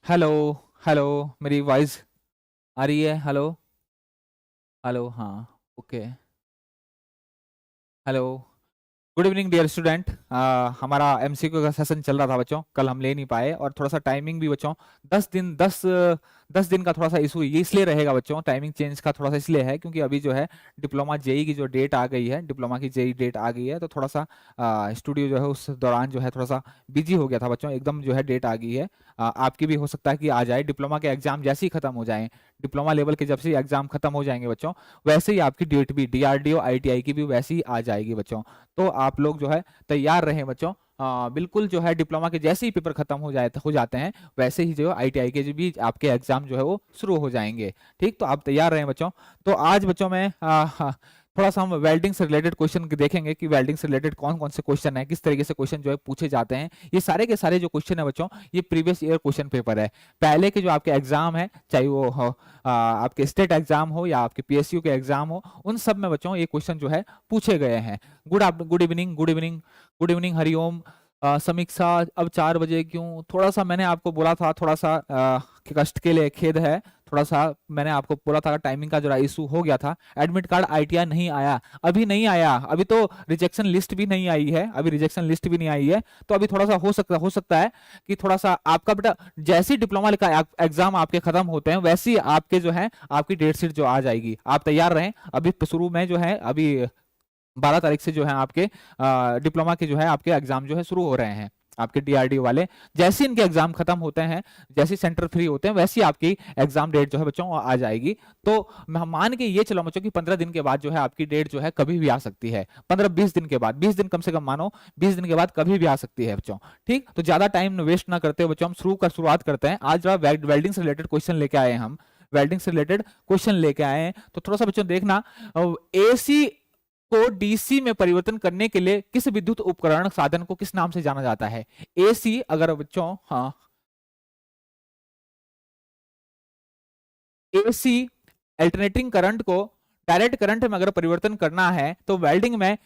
Hello. Hello. मेरी voice आ रही है? हेलो। हेलो। हाँ। Okay. Hello. Good evening dear student. हमारा एमसीक्यू का सेशन चल रहा था बच्चों, कल हम ले नहीं पाए और थोड़ा सा टाइमिंग भी बच्चों 10 दिन का थोड़ा सा इशू ये इसलिए रहेगा बच्चों, टाइमिंग चेंज का थोड़ा सा इसलिए है क्योंकि अभी जो है डिप्लोमा जेई की जो डेट आ गई है, डिप्लोमा की जेई डेट आ गई है, तो थोड़ा सा स्टूडियो जो है उस दौरान जो है थोड़ा सा बिजी हो गया था बच्चों, एकदम जो है डेट आ गई है। आपकी भी हो सकता है कि आ जाए, डिप्लोमा के एग्जाम जैसे ही खत्म हो जाए, डिप्लोमा लेवल के जब से एग्जाम खत्म हो जाएंगे बच्चों, वैसे ही आपकी डेट भी डीआरडीओ आईटीआई की भी वैसे ही आ जाएगी बच्चों। तो आप लोग जो है तैयार रहें बच्चों। बिल्कुल जो है डिप्लोमा के जैसे ही पेपर खत्म हो जाते हैं, वैसे ही जो आईटीआई के जो भी आपके एग्जाम जो है वो शुरू हो जाएंगे। ठीक, तो आप तैयार रहें बच्चों। तो आज बच्चों में थोड़ा सा हम वेल्डिंग से रिलेटेड क्वेश्चन देखेंगे कि वेल्डिंग से रिलेटेड कौन कौन से क्वेश्चन है, किस तरीके से क्वेश्चन जो है पूछे जाते हैं। ये सारे के सारे जो क्वेश्चन है बच्चों, ये प्रीवियस ईयर क्वेश्चन पेपर है। पहले के जो आपके एग्जाम है, चाहे वो आपके स्टेट एग्जाम हो या आपके पीएसयू के एग्जाम हो, उन सब में बच्चों ये क्वेश्चन जो है पूछे गए हैं। Good evening, good evening, good evening Hariom. समीक्षा, अब 4 बजे क्यों? थोड़ा सा मैंने आपको बोला था, थोड़ा सा कष्ट के लिए खेद है, थोड़ा सा मैंने आपको बोला था टाइमिंग का जरा इशू हो गया था। एडमिट कार्ड आईटीआई नहीं आया, अभी नहीं आया, अभी तो रिजेक्शन लिस्ट भी नहीं आई है, अभी रिजेक्शन लिस्ट भी नहीं आई है। तो अभी थोड़ा सा हो सकता है कि थोड़ा सा आपका बेटा जैसे ही डिप्लोमा का एग्जाम आपके खत्म होते हैं, वैसे ही आपके जो है आपकी डेट शीट जो आ जाएगी। आप तैयार रहें। अभी शुरू में जो है अभी 12 तारीख से जो है आपके डिप्लोमा के जो है आपके एग्जाम जो है शुरू हो रहे हैं, आपके डीआरडीओ वाले। जैसे इनके एग्जाम खत्म होते हैं, जैसे सेंटर फ्री होते हैं, वैसे ही आपकी एग्जाम डेट जो है बच्चों आ जाएगी। तो हम मान के ये चलो बच्चों कि 15 दिन के बाद जो है आपकी डेट जो है कभी भी आ सकती है। 15-20 दिन के बाद, 20 दिन कम से कम मानो, 20 दिन के बाद कभी भी आ सकती है बच्चों। ठीक, तो ज्यादा टाइम वेस्ट ना करते हुए बच्चों हम शुरुआत करते हैं। आज वेल्डिंग से रिलेटेड क्वेश्चन लेके आए हैं हम, वेल्डिंग से रिलेटेड क्वेश्चन लेके आए हैं। तो थोड़ा सा बच्चों देखना, एसी को डीसी में परिवर्तन करने के लिए किस विद्युत उपकरण साधन को किस नाम से जाना जाता है? एसी, अगर बच्चों, हाँ, एसी अल्टरनेटिंग करंट को डायरेक्ट करंट में अगर परिवर्तन करना है तो वेल्डिंग में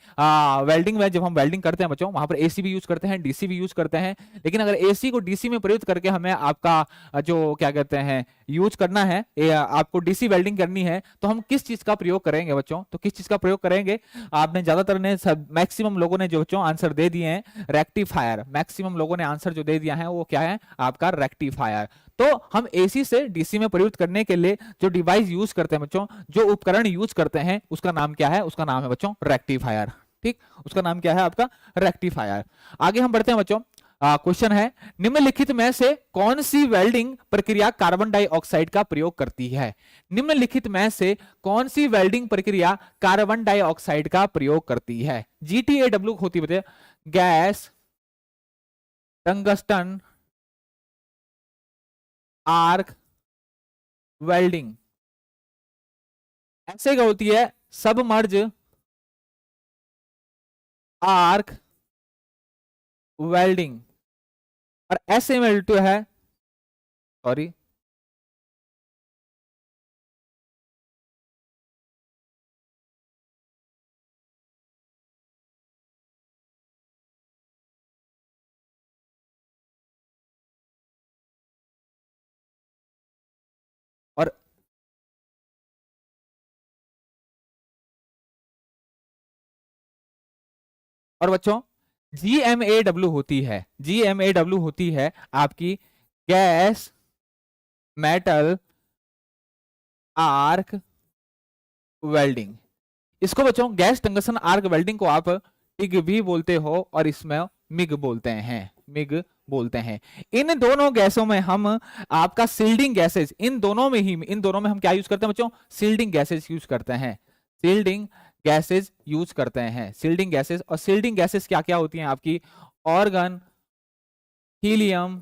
जब हम वेल्डिंग करते हैं बच्चों, वहां पर एसी भी यूज करते हैं, डीसी भी यूज करते हैं। लेकिन अगर एसी को डीसी में प्रयुक्त करके हमें आपका जो क्या कहते हैं यूज करना है, आपको डीसी वेल्डिंग करनी है, तो हम किस चीज का प्रयोग करेंगे बच्चों? तो किस चीज का प्रयोग करेंगे? आपने ज्यादातर ने मैक्सिमम लोगों ने जो बच्चों आंसर दे दिए हैं रेक्टिफायर। मैक्सिमम लोगों ने आंसर जो दे दिया है वो क्या है? आपका रेक्टिफायर। तो हम एसी से डीसी में प्रयुक्त करने के लिए जो डिवाइस यूज करते हैं बच्चों, जो उपकरण यूज करते हैं, उसका नाम क्या है? उसका नाम है बच्चों रेक्टिफायर। ठीक, उसका नाम क्या है आपका? रेक्टिफायर। आगे हम बढ़ते हैं बच्चों। क्वेश्चन है, निम्नलिखित में से कौन सी वेल्डिंग प्रक्रिया कार्बन डाइऑक्साइड का प्रयोग करती है? निम्नलिखित में से कौन सी वेल्डिंग प्रक्रिया कार्बन डाइऑक्साइड का प्रयोग करती है? GTAW होती है गैस टंगस्टन आर्क वेल्डिंग। ऐसे क्या होती है? Submerge arc welding. और SML2 है, सॉरी, और बच्चों GMAW होती है आपकी गैस मेटल आर्क वेल्डिंग। इसको बच्चों गैस टंगस्टन आर्क वेल्डिंग को आप टिग भी बोलते हो और इसमें मिग बोलते हैं, मिग बोलते हैं। इन दोनों गैसों में हम आपका सील्डिंग गैसेज, इन दोनों में हम क्या यूज करते हैं बच्चों? सील्डिंग गैसेज यूज करते हैं, सील्डिंग गैसेज यूज करते हैं, सील्डिंग गैसेज। और सील्डिंग गैसेज क्या क्या होती हैं आपकी? ऑर्गन, हीलियम,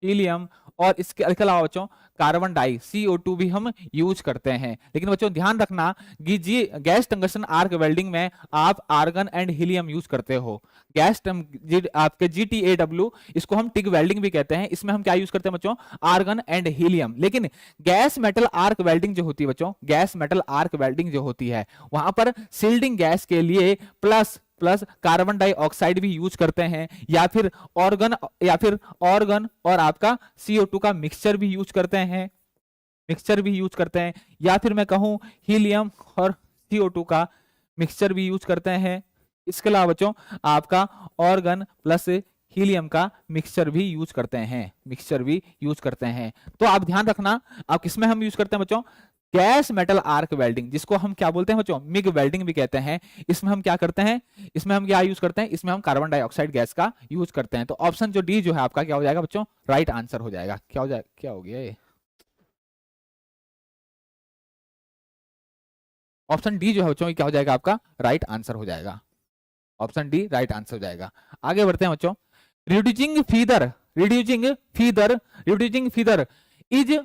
हीलियम, और इसके अलावा बच्चों कार्बन डाई CO2 भी हम यूज करते हैं। लेकिन बच्चों ध्यान रखना कि गैस टंगस्टन आर्क वेल्डिंग में आप आर्गन एंड हीलियम यूज करते हो। आपके GTAW, इसको हम टिग वेल्डिंग भी कहते हैं, इसमें हम क्या यूज करते हैं बच्चों? Argon and helium. लेकिन गैस मेटल आर्क वेल्डिंग जो होती है बच्चों, गैस मेटल आर्क वेल्डिंग जो होती है, वहां पर सील्डिंग गैस के लिए प्लस प्लस कार्बन डाइऑक्साइड भी यूज करते हैं, या फिर ऑर्गन और आपका CO2 का मिक्सचर भी यूज करते हैं, या फिर मैं कहूं हीलियम और CO2 का मिक्सचर भी यूज करते हैं। इसके अलावा बच्चों आपका ऑर्गन प्लस हीलियम का मिक्सचर भी यूज करते हैं। तो आप ध्यान रखना, आप किसमें हम यूज करते हैं बच्चों, गैस मेटल आर्क वेल्डिंग, जिसको हम क्या बोलते हैं बच्चों, मिग वेल्डिंग भी कहते हैं। इसमें हम क्या करते हैं, इसमें हम क्या यूज करते हैं, इसमें हम कार्बन डाइऑक्साइड गैस का यूज करते हैं। तो ऑप्शन जो डी जो है आपका क्या हो जाएगा बच्चों, राइट आंसर हो जाएगा। क्या हो जाएगा, क्या हो गया ये, ऑप्शन डी जो है बच्चों क्या हो जाएगा आपका, राइट आंसर हो जाएगा। ऑप्शन डी राइट आंसर हो जाएगा। आगे बढ़ते हैं बच्चों। रिड्यूसिंग फीदर इज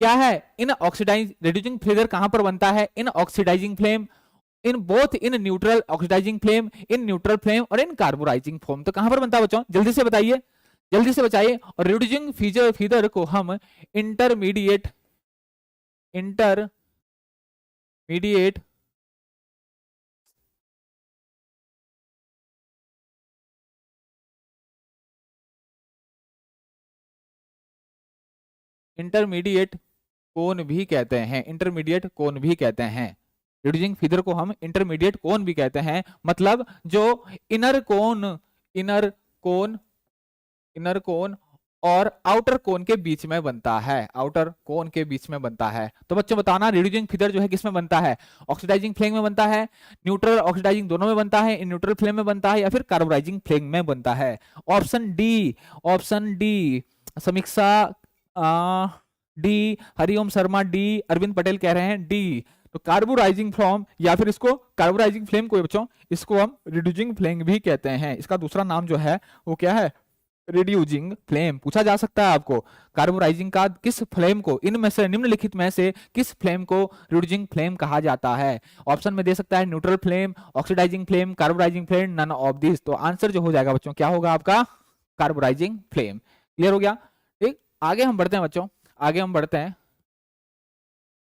क्या है, इन ऑक्सीडाइज, रिड्यूसिंग फीदर कहां पर बनता है, in oxidising flame, in both in neutral oxidising flame, in neutral flame और इन कार्बोराइजिंग फ्लेम। तो कहां पर बनता है बच्चों, जल्दी से बताइए, जल्दी से बताइए। और रिड्यूसिंग फीदर को हम इंटरमीडिएट इंटरमीडिएट कोन भी कहते हैं, रिड्यूसिंग फीदर को हम इंटरमीडिएट कोन भी कहते हैं। मतलब जो इनर कोन और आउटर कोन के बीच में बनता है, तो बच्चों बताना रिड्यूसिंग फीदर जो है किसमें बनता है, ऑक्सीडाइजिंग फ्लेम में बनता है, न्यूट्रल ऑक्सीडाइजिंग दोनों में बनता है, इन न्यूट्रल फ्लेम में बनता है, या फिर कार्बोराइजिंग फ्लेम में बनता है। ऑप्शन डी समीक्षा डी, हरिओम शर्मा डी, अरविंद पटेल कह रहे हैं डी। तो कार्बोराइजिंग फ्लेम, या फिर इसको कार्बोराइजिंग फ्लेम को बच्चों इसको हम रिड्यूसिंग फ्लेम भी कहते हैं। इसका दूसरा नाम जो है वो क्या है, रिड्यूसिंग फ्लेम। पूछा जा सकता है आपको, कार्बोराइजिंग का किस फ्लेम को, इनमें से निम्नलिखित में से किस फ्लेम को रिड्यूसिंग फ्लेम कहा जाता है। ऑप्शन में दे सकता है neutral flame, oxidising flame, carburising flame, none of this. तो आंसर जो हो जाएगा बच्चों क्या होगा आपका, कार्बोराइजिंग फ्लेम। क्लियर हो गया। ठीक, आगे हम बढ़ते हैं बच्चों,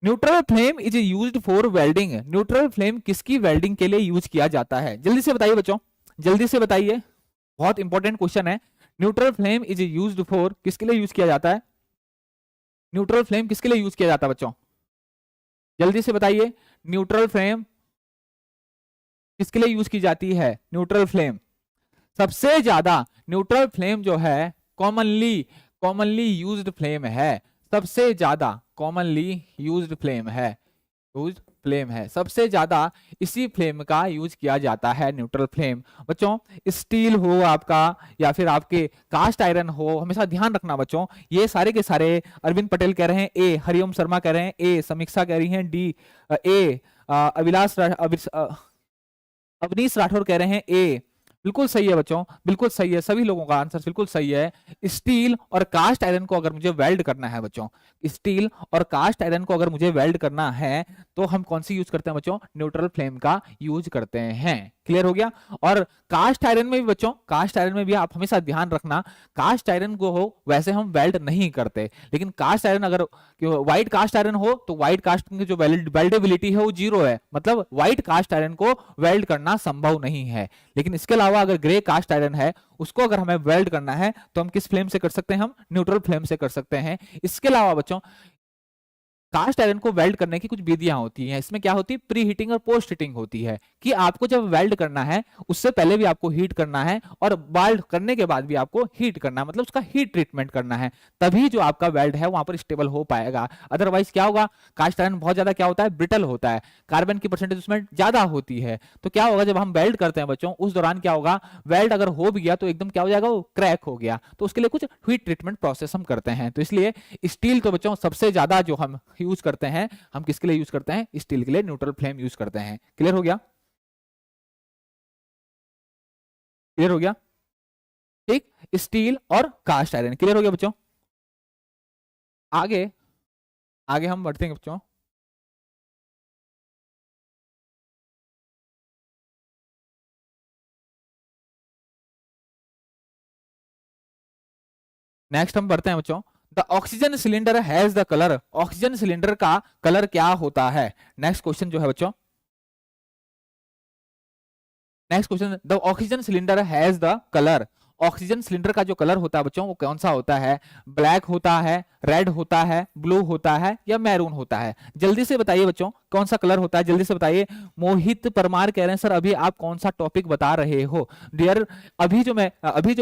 neutral flame is used for welding. Neutral flame किसकी वेल्डिंग के लिए यूज किया जाता है, जल्दी से बताइए बच्चों, जल्दी से बताइए, बहुत इंपॉर्टेंट क्वेश्चन है। Neutral flame is used for, किसके लिए यूज किया जाता है, न्यूट्रल फ्लेम किसके लिए यूज किया जाता है बच्चों, जल्दी से बताइए। न्यूट्रल फ्लेम किसके लिए यूज की जाती है, न्यूट्रल फ्लेम सबसे ज्यादा, न्यूट्रल फ्लेम जो है कॉमनली यूज्ड फ्लेम है, सबसे ज्यादा कॉमनली यूज्ड फ्लेम है, सबसे ज्यादा इसी फ्लेम का यूज किया जाता है, न्यूट्रल फ्लेम। बच्चों स्टील हो आपका या फिर आपके कास्ट आयरन हो, हमेशा ध्यान रखना बच्चों, ये सारे के सारे, अरविंद पटेल कह रहे हैं ए, हरिओम शर्मा कह रहे हैं ए, समीक्षा कह रही हैं डी, ए, अवनीश राठौर कह रहे हैं ए। बिल्कुल सही है बच्चों, बिल्कुल सही है, सभी लोगों का आंसर बिल्कुल सही है। स्टील और कास्ट आयरन को अगर मुझे वेल्ड करना है बच्चों, स्टील और कास्ट आयरन को अगर मुझे वेल्ड करना है तो हम कौन सी यूज करते हैं बच्चों, न्यूट्रल फ्लेम का यूज करते हैं। क्लियर हो गया। और कास्ट आयरन में भी बच्चों, कास्ट आयरन में भी आप हमेशा ध्यान रखना, कास्ट आयरन को हो वैसे हम वेल्ड नहीं करते, लेकिन कास्ट आयरन अगर व्हाइट कास्ट आयरन हो तो व्हाइट कास्ट की जो वेल्डेबिलिटी है वो 0 है, मतलब व्हाइट कास्ट आयरन को वेल्ड करना संभव नहीं है। लेकिन इसके अलावा अगर ग्रे कास्ट आयरन है उसको अगर हमें वेल्ड करना है तो हम किस फ्लेम से कर सकते हैं, हम न्यूट्रल फ्लेम से कर सकते हैं। इसके अलावा बच्चों कास्ट आयरन को वेल्ड करने की कुछ विधियां होती हैं, इसमें क्या होती है, प्री हीटिंग और पोस्ट हीटिंग होती है, कि आपको जब वेल्ड करना है उससे पहले भी आपको हीट करना है और वेल्ड करने के बाद भी आपको हीट करना है, मतलब उसका हीट ट्रीटमेंट करना है, तभी जो आपका वेल्ड है वहां पर स्टेबल हो पाएगा। अदरवाइज क्या होगा, कास्ट आयरन बहुत ज्यादा क्या होता है, ब्रिटल होता है, कार्बन की परसेंटेज उसमें ज्यादा होती है, तो क्या होगा जब हम वेल्ड करते हैं बच्चों उस दौरान क्या होगा, वेल्ड अगर हो भी गया तो एकदम क्या हो जाएगा, वो क्रैक हो गया, तो उसके लिए कुछ हीट ट्रीटमेंट प्रोसेस हम करते हैं। तो इसलिए स्टील तो बच्चों सबसे ज्यादा जो हम यूज करते हैं, हम किसके लिए यूज करते हैं, स्टील के लिए न्यूट्रल फ्लेम यूज करते हैं। क्लियर हो गया, क्लियर हो गया। ठीक, स्टील और कास्ट आयरन क्लियर हो गया बच्चों। आगे आगे हम बढ़ते हैं बच्चों। नेक्स्ट हम बढ़ते हैं बच्चों, the oxygen cylinder has the colour, oxygen cylinder का कलर क्या होता है। नेक्स्ट क्वेश्चन जो है बच्चों, next question, the oxygen cylinder has the colour. Oxygen cylinder का जो कलर होता है बच्चों वो कौन सा होता है? ब्लैक होता है, रेड होता है, ब्लू होता है या मैरून होता है? जल्दी से बताइए बच्चों कौन सा कलर होता है, जल्दी से बताइए। मोहित परमार कह रहे हैं सर अभी आप कौन सा टॉपिक बता रहे हो? डियर, अभी जो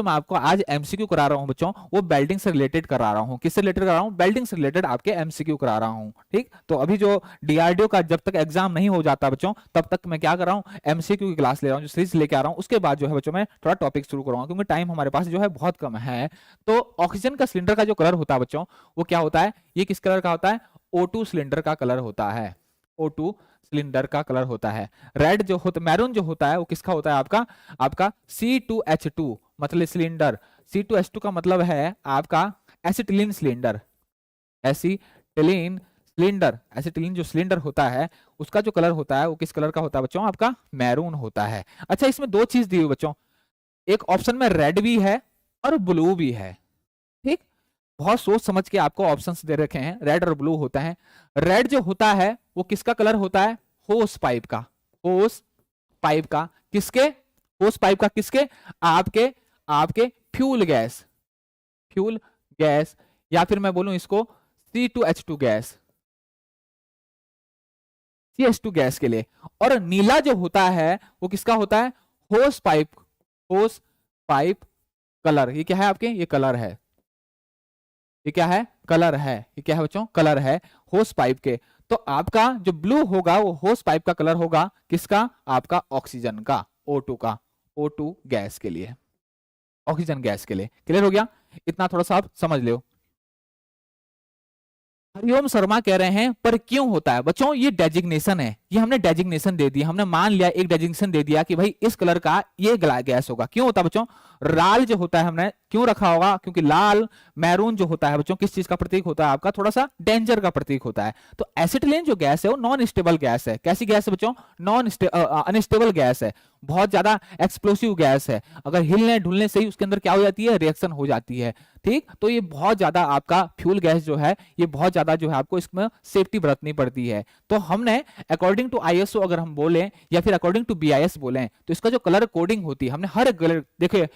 मैं आपको आज एमसीक्यू करा रहा हूं बच्चों, वो बेल्डिंग से रिलेटेड करा रहा हूं। किससे रिलेटेड करा रहा हूं? बेल्डिंग से रिलेटेड आपके एमसीक्यू करा रहा हूं। ठीक, तो अभी जो डीआरडीओ का जब तक एग्जाम नहीं हो जाता बच्चों, तब तक मैं क्या कर रहा हूं? एमसीक्यू की क्लास ले रहा हूं, जो सीरीज लेके आ रहा हूं। उसके बाद जो है बच्चों मैं थोड़ा टॉपिक शुरू करूंगा, क्योंकि टाइम हमारे पास जो है बहुत कम है। तो ऑक्सीजन का सिलेंडर का जो कलर होता है बच्चों, वो क्या होता है? ये किस कलर का होता है? O2 सिलेंडर का कलर होता है। O2 सिलेंडर का कलर होता है। रेड जो होता, मैरून जो होता है वो किसका होता है? आपका C2H2 मतलब सिलेंडर। C2H2 का मतलब है आपका acetylene cylinder. Acetylene cylinder, acetylene जो सिलेंडर होता है उसका जो कलर होता है वो किस कलर का होता है बच्चों? आपका मैरून होता है। अच्छा, इसमें दो चीज दी हुई बच्चों, एक ऑप्शन में रेड भी है और ब्लू भी है। ठीक, बहुत सोच समझ के आपको ऑप्शंस दे रखे हैं, रेड और ब्लू होता है। रेड जो होता है वो किसका कलर होता है? होस पाइप का। होस पाइप का किसके? होस पाइप का किसके? आपके आपके फ्यूल गैस, फ्यूल गैस, या फिर मैं बोलूं इसको C2H2 गैस, CH2 गैस के लिए। और नीला जो होता है वो किसका होता है? होस पाइप, होस पाइप कलर। ये क्या है आपके? ये कलर है। ये क्या है? कलर है। ये क्या है बच्चों? कलर है होस पाइप के। तो आपका जो ब्लू होगा वो होस पाइप का कलर होगा। किसका? आपका ऑक्सीजन का, O2 का, O2 गैस के लिए, ऑक्सीजन गैस के लिए। क्लियर हो गया? इतना थोड़ा सा आप समझ लो। हरिओम शर्मा कह रहे हैं पर क्यों होता है? बच्चों ये डेजिग्नेशन है, ये हमने डेजिग्नेशन दे दिया, हमने मान लिया एक डेजिग्नेशन दे दिया कि भाई इस कलर का ये गैस होगा। क्यों होता है बच्चों? लाल जो होता है हमने क्यों रखा होगा? क्योंकि लाल मैरून जो होता है बच्चों किस चीज का प्रतीक होता है? आपका थोड़ा सा डेंजर का प्रतीक होता है। तो एसिटिलीन जो गैस है वो नॉन स्टेबल गैस है। कैसी गैस है बच्चों? नॉन अनस्टेबल गैस है, बहुत ज्यादा एक्सप्लोसिव गैस है। अगर हिलने ढुलने से ही उसके अंदर क्या हो जाती है? रिएक्शन हो जाती है। ठीक, तो ये बहुत ज्यादा आपका फ्यूल गैस जो है ये बहुत ज्यादा जो है आपको इसमें सेफ्टी बरतनी पड़ती है। तो हमने अकॉर्डिंग टू आईएसओ अगर हम बोलें या फिर अकॉर्डिंग टू बीआईएस बोलें, तो इसका जो कलर कोडिंग होती है हमने हर कलर देखिए,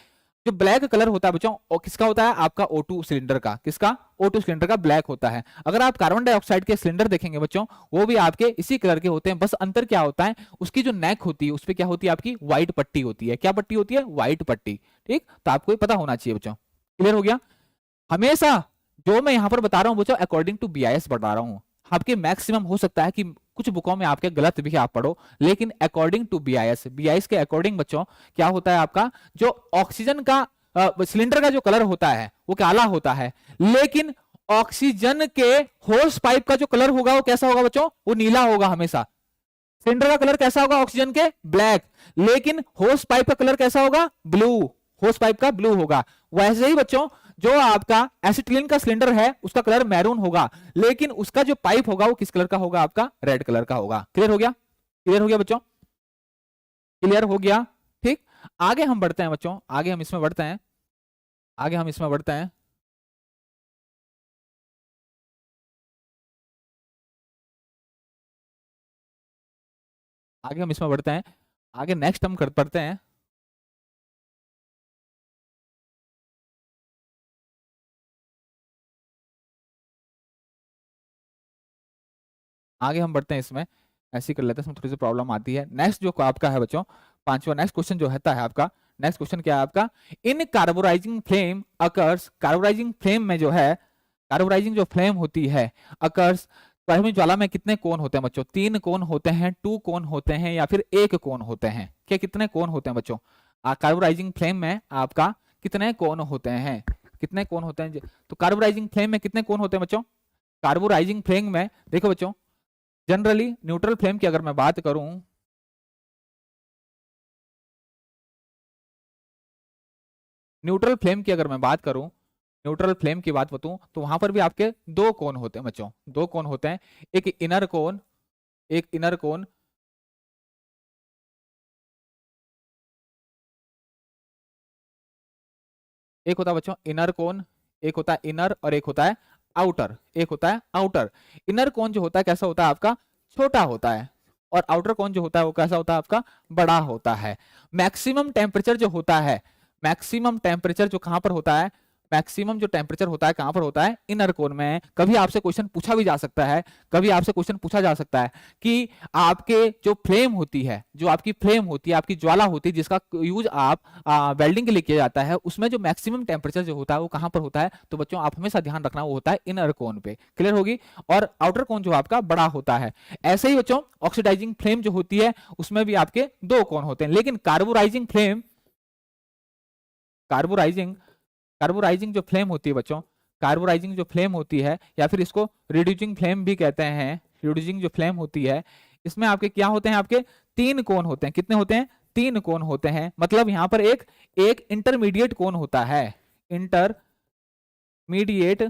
जो ब्लैक कलर होता है बच्चों और किसका होता है? आपका O2 सिलेंडर का। किसका? O2 सिलेंडर का ब्लैक होता है। अगर आप कार्बन डाइऑक्साइड के सिलेंडर देखेंगे बच्चों, वो भी आपके इसी कलर के होते हैं। बस अंतर क्या होता है? उसकी जो नेक होती है उस पर क्या होती है? आपकी व्हाइट पट्टी होती है। क्या पट्टी होती है? व्हाइट पट्टी। ठीक, तो आपको ये पता होना चाहिए बच्चों। क्लियर हो गया? हमेशा जो मैं यहां पर बता रहा हूं बच्चों अकॉर्डिंग टू बीआईएस बता रहा हूं। आपके मैक्सिमम हो सकता है कि कुछ बुकों में आपके गलत भी आप पढ़ो, लेकिन अकॉर्डिंग टू बीआईएस, बीआईएस के अकॉर्डिंग बच्चों क्या होता है? आपका जो ऑक्सीजन का सिलेंडर का जो कलर होता है वो काला होता है, लेकिन ऑक्सीजन के होस पाइप का जो कलर होगा वो कैसा होगा बच्चों? वो नीला होगा हमेशा। सिलेंडर का कलर कैसा होगा? ऑक्सीजन के ब्लैक, लेकिन होस पाइप का कलर कैसा होगा? ब्लू। होस पाइप का ब्लू होगा। वैसे ही बच्चों जो आपका एसिटिलीन का सिलेंडर है उसका कलर मैरून होगा, लेकिन उसका जो पाइप होगा वो किस कलर का होगा? आपका रेड कलर का होगा। क्लियर हो गया? क्लियर हो गया बच्चों? क्लियर हो गया? ठीक, आगे हम बढ़ते हैं बच्चों, आगे हम इसमें बढ़ते हैं, आगे हम इसमें बढ़ते हैं। आगे हम इसमें बढ़ते हैं, आगे नेक्स्ट हम कर पढ़ते हैं। आगे हम बढ़ते हैं इसमें, ऐसे ही कर लेते हैं, इसमें थोड़ी सी प्रॉब्लम आती है। नेक्स्ट जो आपका है बच्चों पांचवा नेक्स्ट क्वेश्चन जो रहता है आपका, नेक्स्ट क्वेश्चन क्या है आपका? In carburising flame occurs, carburising flame में जो है, कार्बोराइजिंग जो फ्लेम होती है अकर्स, प्राथमिक ज्वाला में कितने कोण होते हैं बच्चों? 3 कोण होते हैं, 2 कोण होते हैं या फिर 1 कोण होते हैं? क्या कितने कोण होते हैं बच्चों? कार्बोराइजिंग फ्लेम में आपका कितने कोण होते हैं? कितने कोण होते हैं? तो कार्बोराइजिंग फ्लेम में कितने कोण होते हैं बच्चों? कार्बोराइजिंग फ्लेम में देखो बच्चों, जनरली न्यूट्रल फ्लेम की अगर मैं बात करूं, न्यूट्रल फ्लेम की अगर मैं बात करूं, न्यूट्रल फ्लेम की बात बताऊं तो वहां पर भी आपके 2 कोण होते हैं बच्चों, 2 कोण होते हैं। एक इनर कोण, एक इनर कोण, एक होता है बच्चों इनर कोण, एक होता है इनर और एक होता है आउटर, एक होता है आउटर। इनर कोण जो होता है कैसा होता है? आपका छोटा होता है, और आउटर कोन जो होता है वो कैसा होता है आपका, बड़ा होता है। मैक्सिमम टेम्परेचर जो होता है, मैक्सिमम टेम्परेचर जो कहां पर होता है, मैक्सिमम जो टेम्परेचर होता है कहां पर होता है, इनर कोन में। कभी आपसे क्वेश्चन पूछा भी जा सकता है, कभी आपसे क्वेश्चन पूछा जा सकता है कि आपके जो फ्लेम होती है, जो आपकी फ्लेम होती है, आपकी ज्वाला होती है, जिसका यूज आप वेल्डिंग के लिए किया जाता है, उसमें जो मैक्सिमम टेम्परेचर जो होता है वो कहां पर होता है। तो बच्चों आप हमेशा ध्यान रखना वो होता है इनर कोन पे। क्लियर होगी। और आउटर कोन जो आपका बड़ा होता है। ऐसे ही बच्चों ऑक्सीडाइजिंग फ्लेम जो होती है उसमें भी आपके दो कोन होते हैं, लेकिन कार्बोराइजिंग फ्लेम, कार्बोराइजिंग कार्बोराइजिंग जो फ्लेम होती है बच्चों, कार्बोराइजिंग जो फ्लेम होती है, या फिर इसको रिड्यूसिंग फ्लेम भी कहते हैं, रिड्यूसिंग जो फ्लेम होती है, इसमें आपके क्या होते हैं, आपके तीन कोन होते हैं। कितने होते हैं, तीन कोन होते हैं। मतलब यहां पर एक एक इंटरमीडिएट कोन होता है, इंटरमीडिएट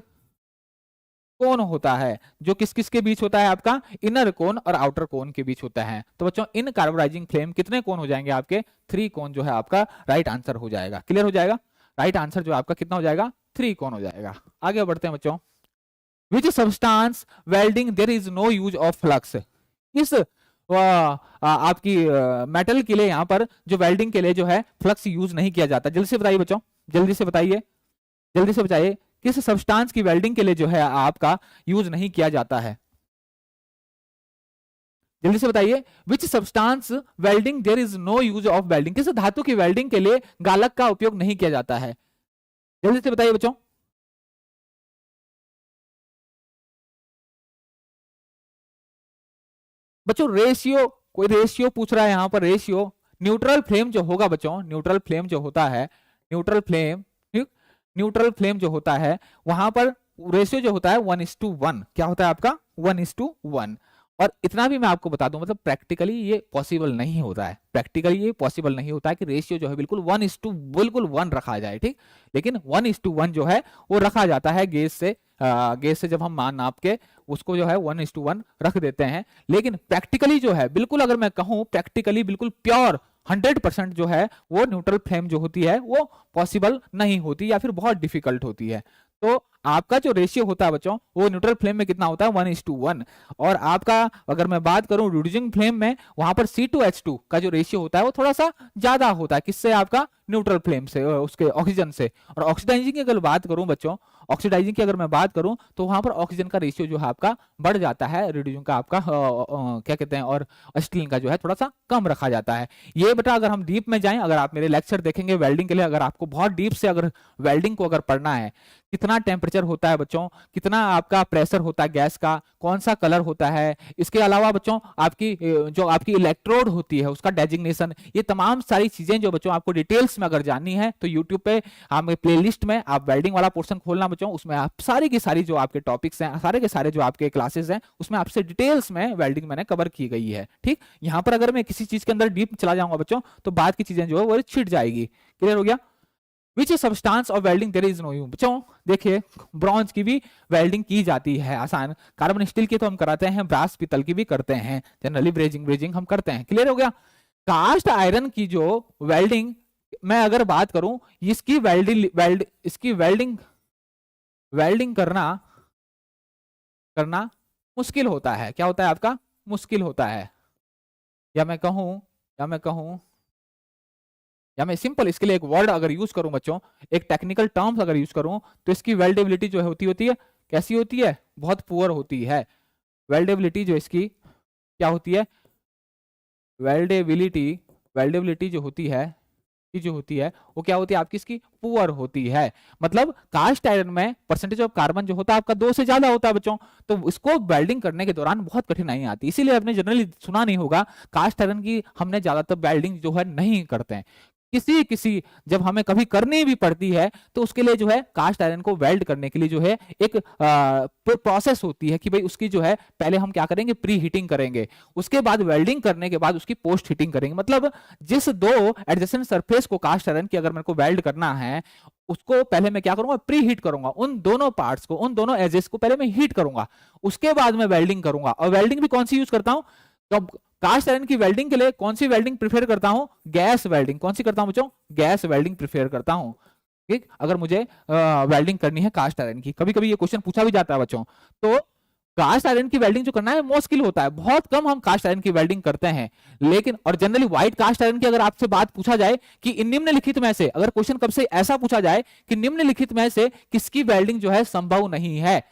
कोन होता है, जो किस किस के बीच होता है, आपका इनर कोन और आउटर कोन के बीच होता है। तो बच्चों इन कार्बोराइजिंग फ्लेम कितने कोन हो जाएंगे आपके, 3 कोन जो है आपका राइट आंसर हो जाएगा। क्लियर हो जाएगा। राइट आंसर जो आपका कितना हो जाएगा, 3 कोन हो जाएगा। आगे बढ़ते हैं बच्चों। Which substance welding there is no use of flux. इस आपकी मेटल के लिए यहाँ पर जो वेल्डिंग के लिए जो है फ्लक्स यूज नहीं किया जाता। जल्दी से बताइए बच्चों, जल्दी से बताइए, जल्दी से बताइए किस सब्सटेंस की वेल्डिंग के लिए जो है आपका यूज नहीं किया जाता है। जल्दी से बताइए, which substance welding there is no use of welding, किस धातु की वेल्डिंग के लिए गालक का उपयोग नहीं किया जाता है। जल्दी से बताइए बच्चों। बच्चों रेशियो, कोई रेशियो पूछ रहा है यहाँ पर, रेशियो। न्यूट्रल फ्लेम जो होगा बच्चों, न्यूट्रल फ्लेम जो होता है, न्यूट्रल फ्लेम, न्यूट्रल फ्लेम जो होता है वहां पर रेशियो जो होता है 1:1। क्या होता है आपका, 1:1। और इतना भी मैं आपको बता दूं, मतलब प्रैक्टिकली ये पॉसिबल नहीं होता है, प्रैक्टिकली ये पॉसिबल नहीं होता है कि रेशियो जो है बिल्कुल 1:1 रखा जाए, ठीक। लेकिन 1:1 जो है वो रखा जाता है गैस से, गैस से जब हम मान नाप के उसको जो है 1:1 रख देते हैं। लेकिन प्रैक्टिकली जो है बिल्कुल, अगर मैं कहूं प्रैक्टिकली बिल्कुल प्योर 100% जो है वो न्यूट्रल फ्लेम जो होती है वो पॉसिबल नहीं होती, या फिर बहुत डिफिकल्ट होती है। तो आपका जो रेशियो होता है बच्चों वो न्यूट्रल फ्लेम में कितना होता है, 1:1। और आपका अगर मैं बात करूं रिड्यूसिंग फ्लेम में, वहां पर C2H2 का जो रेशियो होता है वो थोड़ा सा ज्यादा होता है। किससे, आपका न्यूट्रल फ्लेम से, उसके ऑक्सीजन से। और ऑक्सीडाइजिंग की अगर बात करूं बच्चों, ऑक्सीडाइजिंग की अगर मैं बात करूं तो वहां पर ऑक्सीजन का रेशियो जो है आपका बढ़ जाता है, रिड्यूसिंग का आपका क्या कहते हैं, और एसिटिलीन का जो है थोड़ा सा कम रखा जाता है। ये बेटा अगर हम डीप में जाएं, अगर आप मेरे लेक्चर देखेंगे वेल्डिंग के लिए, अगर आपको बहुत डीप से अगर वेल्डिंग को अगर पढ़ना है, कितना टेम्परेचर होता है बच्चों, कितना आपका प्रेशर होता है गैस का, कौन सा कलर होता है, इसके अलावा बच्चों आपकी जो आपकी इलेक्ट्रोड होती है उसका डेजिग्नेशन, ये तमाम सारी चीजें जो बच्चों आपको डिटेल्स में अगर जाननी है तो यूट्यूब पे हमें प्लेलिस्ट में आप वेल्डिंग वाला पोर्शन खोलना बच्चों, उसमें आप सारी की सारी जो आपके टॉपिक्स हैं, सारे के सारे जो आपके क्लासेस हैं, उसमें आपसे डिटेल्स में वेल्डिंग मैंने कवर की गई है, ठीक। यहाँ पर अगर मैं किसी चीज के अंदर डीप चला जाऊंगा बच्चों तो बाद की चीजें जो है वो छिट जाएगी। क्लियर हो गया। Which substance of welding there is no use. बच्चों देखिए ब्रॉन्ज की भी वेल्डिंग की जाती है, आसान। कार्बन स्टील की तो हम कराते हैं, ब्रास पीतल की भी करते हैं, जनरली ब्रेजिंग हम करते हैं। क्लियर हो गया। कास्ट आयरन की जो वेल्डिंग मैं अगर बात करूं, इसकी वेल्डिंग करना मुश्किल होता है। क्या होता है आपका, मुश्किल होता है। या मैं कहूं या मैं सिंपल इसके लिए एक वर्ड अगर यूज करूं बच्चों, एक टेक्निकल टर्म्स अगर यूज करूं, तो इसकी वेल्डेबिलिटी जो होती है कैसी होती है, बहुत पुअर होती है। वेल्डेबिलिटी जो इसकी क्या होती है, वेल्डेबिलिटी जो होती है वो क्या होती है आपकी, इसकी पुअर होती है। मतलब कास्ट आयरन में परसेंटेज ऑफ कार्बन जो होता है आपका 2 से ज्यादा होता है बच्चों, तो इसको वेल्डिंग करने के दौरान बहुत कठिनाई आती है। इसीलिए आपने जनरली सुना नहीं होगा कास्ट आयरन की हमने ज्यादातर वेल्डिंग जो है नहीं करते हैं। किसी जब हमें कभी करनी भी पड़ती है तो उसके लिए जो है कास्ट आयरन को वेल्ड करने के लिए जो है एक प्रोसेस होती है कि भाई उसकी जो है पहले हम क्या करेंगे, प्री हीटिंग करेंगे, उसके बाद वेल्डिंग करने के बाद उसकी पोस्ट हीटिंग करेंगे। मतलब जिस दो एडजेसेंट सरफेस को कास्ट आयरन की अगर मेरे को वेल्ड करना है, उसको पहले मैं क्या करूंगा, प्री हीट करूंगा, उन दोनों पार्ट्स को, उन दोनों एजेस को पहले मैं हीट करूंगा, उसके बाद मैं वेल्डिंग करूंगा। और वेल्डिंग भी कौन सी यूज करता हूं, तो कास्ट आयरन की वेल्डिंग के लिए कौन सी वेल्डिंग प्रिफेयर करता हूं, गैस वेल्डिंग। कौन सी करता हूं बच्चों, गैस वेल्डिंग प्रिफेयर करता हूं, ठीक। अगर मुझे वेल्डिंग करनी है कास्ट आयरन की, कभी कभी ये क्वेश्चन पूछा भी जाता है बच्चों। तो कास्ट आयरन की वेल्डिंग जो करना है मुश्किल होता है, बहुत कम हम कास्ट आयरन की वेल्डिंग करते हैं। लेकिन और जनरली व्हाइट कास्ट आयरन की अगर आपसे बात पूछा जाए कि निम्नलिखित में से, अगर क्वेश्चन कब से ऐसा पूछा जाए कि निम्नलिखित में से किसकी वेल्डिंग जो है संभव नहीं है,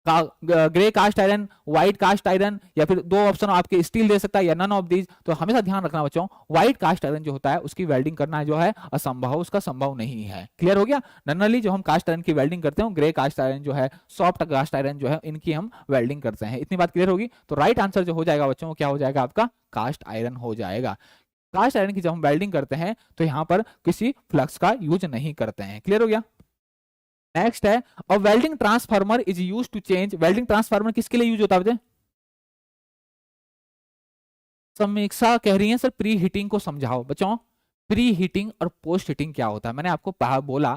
grey cast iron, white cast iron, या फिर दो ऑप्शन आपके स्टील दे सकता है या नन ऑफ दीज, तो हमेशा ध्यान रखना बच्चों व्हाइट कास्ट आयरन जो होता है उसकी वेल्डिंग करना जो है असंभव, उसका संभव नहीं है। क्लियर हो गया। जनरली जो हम कास्ट आयरन की वेल्डिंग करते हैं ग्रे कास्ट आयरन जो है, सॉफ्ट कास्ट आयरन जो है, इनकी हम वेल्डिंग करते हैं। इतनी बात क्लियर होगी। तो राइट आंसर जो हो जाएगा बच्चों क्या हो जाएगा आपका, कास्ट आयरन हो जाएगा। कास्ट आयरन की जब हम वेल्डिंग करते हैं तो यहां पर किसी फ्लक्स का यूज नहीं करते हैं। क्लियर हो गया। नेक्स्ट है, और welding transformer is use to change, welding transformer किसके लिए यूज होता है? समीक्षा कह रही है सर प्री हीटिंग को समझाओ। बच्चों प्री हीटिंग और पोस्ट हीटिंग क्या होता है? मैंने आपको बोला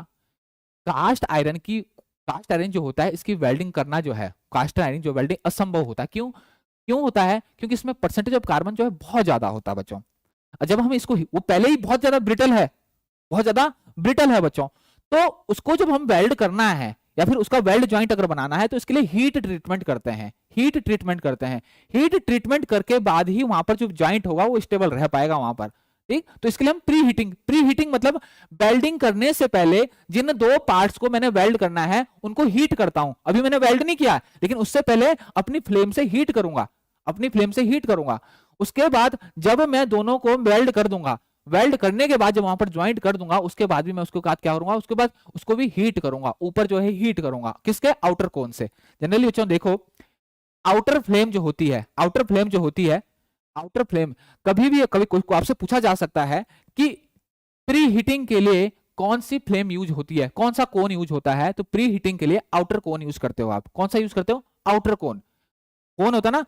कास्ट आयरन की, कास्ट आयरन जो होता है इसकी वेल्डिंग करना जो है, कास्ट आयरन जो वेल्डिंग असंभव होता है। क्यों क्यों होता है? क्योंकि इसमें परसेंटेज ऑफ कार्बन जो है बहुत ज्यादा होता है बच्चों। जब हम इसको, वो पहले ही बहुत ज्यादा ब्रिटल है, बहुत ज्यादा ब्रिटल है बच्चों, तो उसको जब हम वेल्ड करना है या फिर उसका वेल्ड ज्वाइंट अगर बनाना है तो इसके लिए हीट ट्रीटमेंट करते हैं, हीट ट्रीटमेंट करते हैं। हीट ट्रीटमेंट करके बाद ही वहां पर जो ज्वाइंट होगा वो स्टेबल रह पाएगा वहां पर। ठीक, तो इसके लिए हम प्री हीटिंग, प्री हीटिंग मतलब वेल्डिंग करने से पहले जिन दो पार्ट्स को मैंने वेल्ड करना है उनको हीट करता हूं। अभी मैंने वेल्ड नहीं किया लेकिन उससे पहले अपनी फ्लेम से हीट करूंगा, अपनी फ्लेम से हीट करूंगा। उसके बाद जब मैं दोनों को वेल्ड कर दूंगा, वेल्ड करने के बाद जब वहां पर ज्वाइंट कर दूंगा उसके बाद भी मैं उसको क्या करूंगा, उसके बाद उसको भी हीट करूंगा, ऊपर जो है हीट करूंगा। किसके? आउटर कोन से। जनरली बच्चों देखो आउटर फ्लेम जो होती है, आउटर फ्लेम जो होती है, आउटर फ्लेम कभी भी कभी कोई आपसे पूछा जा सकता है कि प्री हीटिंग के लिए कौन सी फ्लेम यूज होती है, कौन सा कोन यूज होता है? तो प्री हीटिंग के लिए आउटर कोन यूज करते हो आप। कौन सा यूज करते हो? आउटर कोन। कोन होता है ना,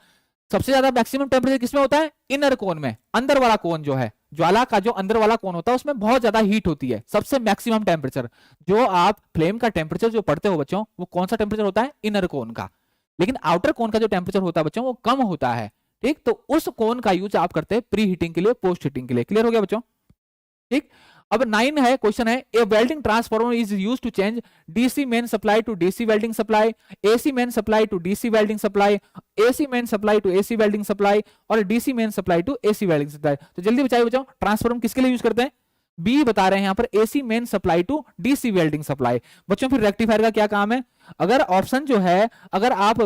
सबसे ज्यादा मैक्सिमम टेम्परेचर किसमें होता है? इनर कोन में। अंदर वाला कोन जो है, ज्वाला का जो अंदर वाला कोन होता है उसमें बहुत ज्यादा हीट होती है। सबसे मैक्सिमम टेम्परेचर जो आप फ्लेम का टेम्परेचर जो पढ़ते हो बच्चों, वो कौन सा टेम्परेचर होता है? इनर कोन का। लेकिन आउटर कोन का जो टेम्परेचर होता है बच्चों वो कम होता है। ठीक, तो उस कोन का यूज आप करते हैं प्री हीटिंग के लिए, पोस्ट हीटिंग के लिए। क्लियर हो गया बच्चों? ठीक, अब 9 है क्वेश्चन है, a welding transformer is used to change DC main supply to DC welding supply, AC main supply to DC welding supply, AC main supply to AC welding supply, और DC main supply to AC welding supply. तो जल्दी बताइए बच्चों transformer किसके लिए use करते हैं? B बता रहे हैं यहां पर, AC main supply to DC welding supply. बच्चों फिर रेक्टिफायर का क्या काम है? अगर ऑप्शन जो है, अगर आप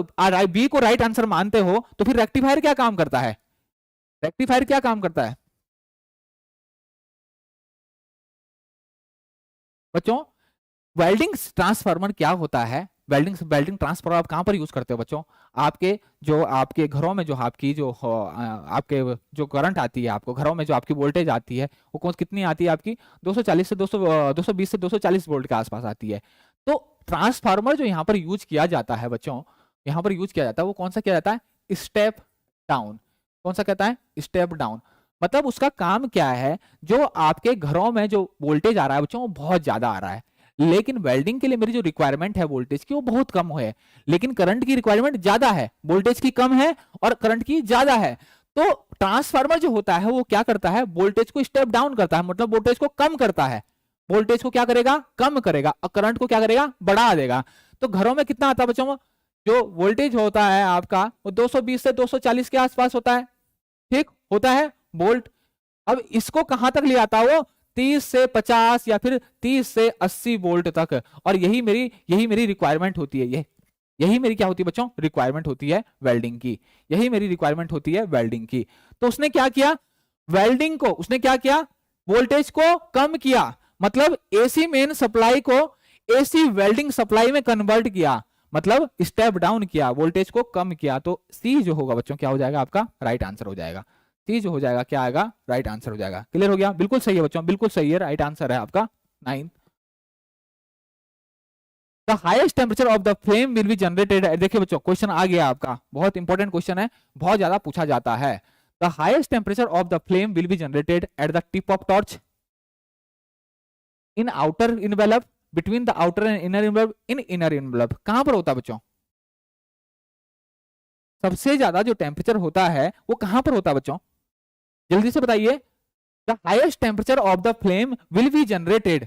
बी को राइट आंसर मानते हो तो फिर रेक्टिफायर क्या काम करता है? रेक्टिफायर क्या काम करता है बच्चों? वेल्डिंग ट्रांसफार्मर क्या होता है? वेल्डिंग वेल्डिंग ट्रांसफार्मर आप कहां पर यूज करते हो बच्चों? आपके घरों में जो आपकी जो आपके जो करंट आती है, आपको घरों में जो आपकी वोल्टेज आती है वो कौन कितनी आती है आपकी? 240 से 220 से 240 वोल्ट के आसपास आती है। तो ट्रांसफार्मर जो यहाँ पर यूज किया जाता है बच्चों, यहाँ पर यूज किया जाता है वो कौन सा किया जाता है? Step down. कौन सा कहता है? Step down. मतलब उसका काम क्या है, जो आपके घरों में जो वोल्टेज आ रहा है बच्चों वो बहुत ज्यादा आ रहा है, लेकिन वेल्डिंग के लिए मेरी जो रिक्वायरमेंट है वोल्टेज की वो बहुत कम है, लेकिन करंट की रिक्वायरमेंट ज्यादा है, वोल्टेज की कम है और करंट की ज्यादा है। तो ट्रांसफार्मर जो होता है वो क्या करता है? वोल्टेज को स्टेप डाउन करता है, मतलब वोल्टेज को कम करता है। वोल्टेज को क्या करेगा? कम करेगा, और करंट को क्या करेगा? बढ़ा देगा। तो घरों में कितना आता है बच्चों? जो वोल्टेज होता है आपका वो 220 से 240 के आसपास होता है। ठीक होता है वोल्ट। अब इसको कहां तक ले आता है वो? 30 से 50 या फिर 30 से 80 वोल्ट तक। और यही मेरी रिक्वायरमेंट होती है। यही मेरी क्या होती है बच्चों? रिक्वायरमेंट होती है वेल्डिंग की। यही मेरी रिक्वायरमेंट होती है वेल्डिंग की। तो उसने क्या किया? वेल्डिंग को उसने क्या किया? वोल्टेज को कम किया, मतलब एसी मेन सप्लाई को एसी वेल्डिंग सप्लाई में कन्वर्ट किया, मतलब स्टेप डाउन किया, वोल्टेज को कम किया। तो सी जो होगा बच्चों क्या हो जाएगा आपका? राइट आंसर हो जाएगा। सी जो हो जाएगा क्या आएगा? राइट आंसर हो जाएगा। क्लियर हो गया? बिल्कुल सही है बच्चों, बिल्कुल सही है, राइट आंसर है आपका 9। The highest temperature of the flame will be generated. देखिए बच्चों क्वेश्चन आ गया आपका, बहुत इंपॉर्टेंट क्वेश्चन है, बहुत ज्यादा पूछा जाता है। The highest temperature of the flame will be generated at the tip of torch, in outer envelope, between the outer and inner envelope, in inner envelope. कहां पर होता है बच्चों? सबसे ज्यादा जो टेम्परेचर होता है वो कहां पर होता है बच्चों? जल्दी से बताइए। The highest temperature of the flame will be generated,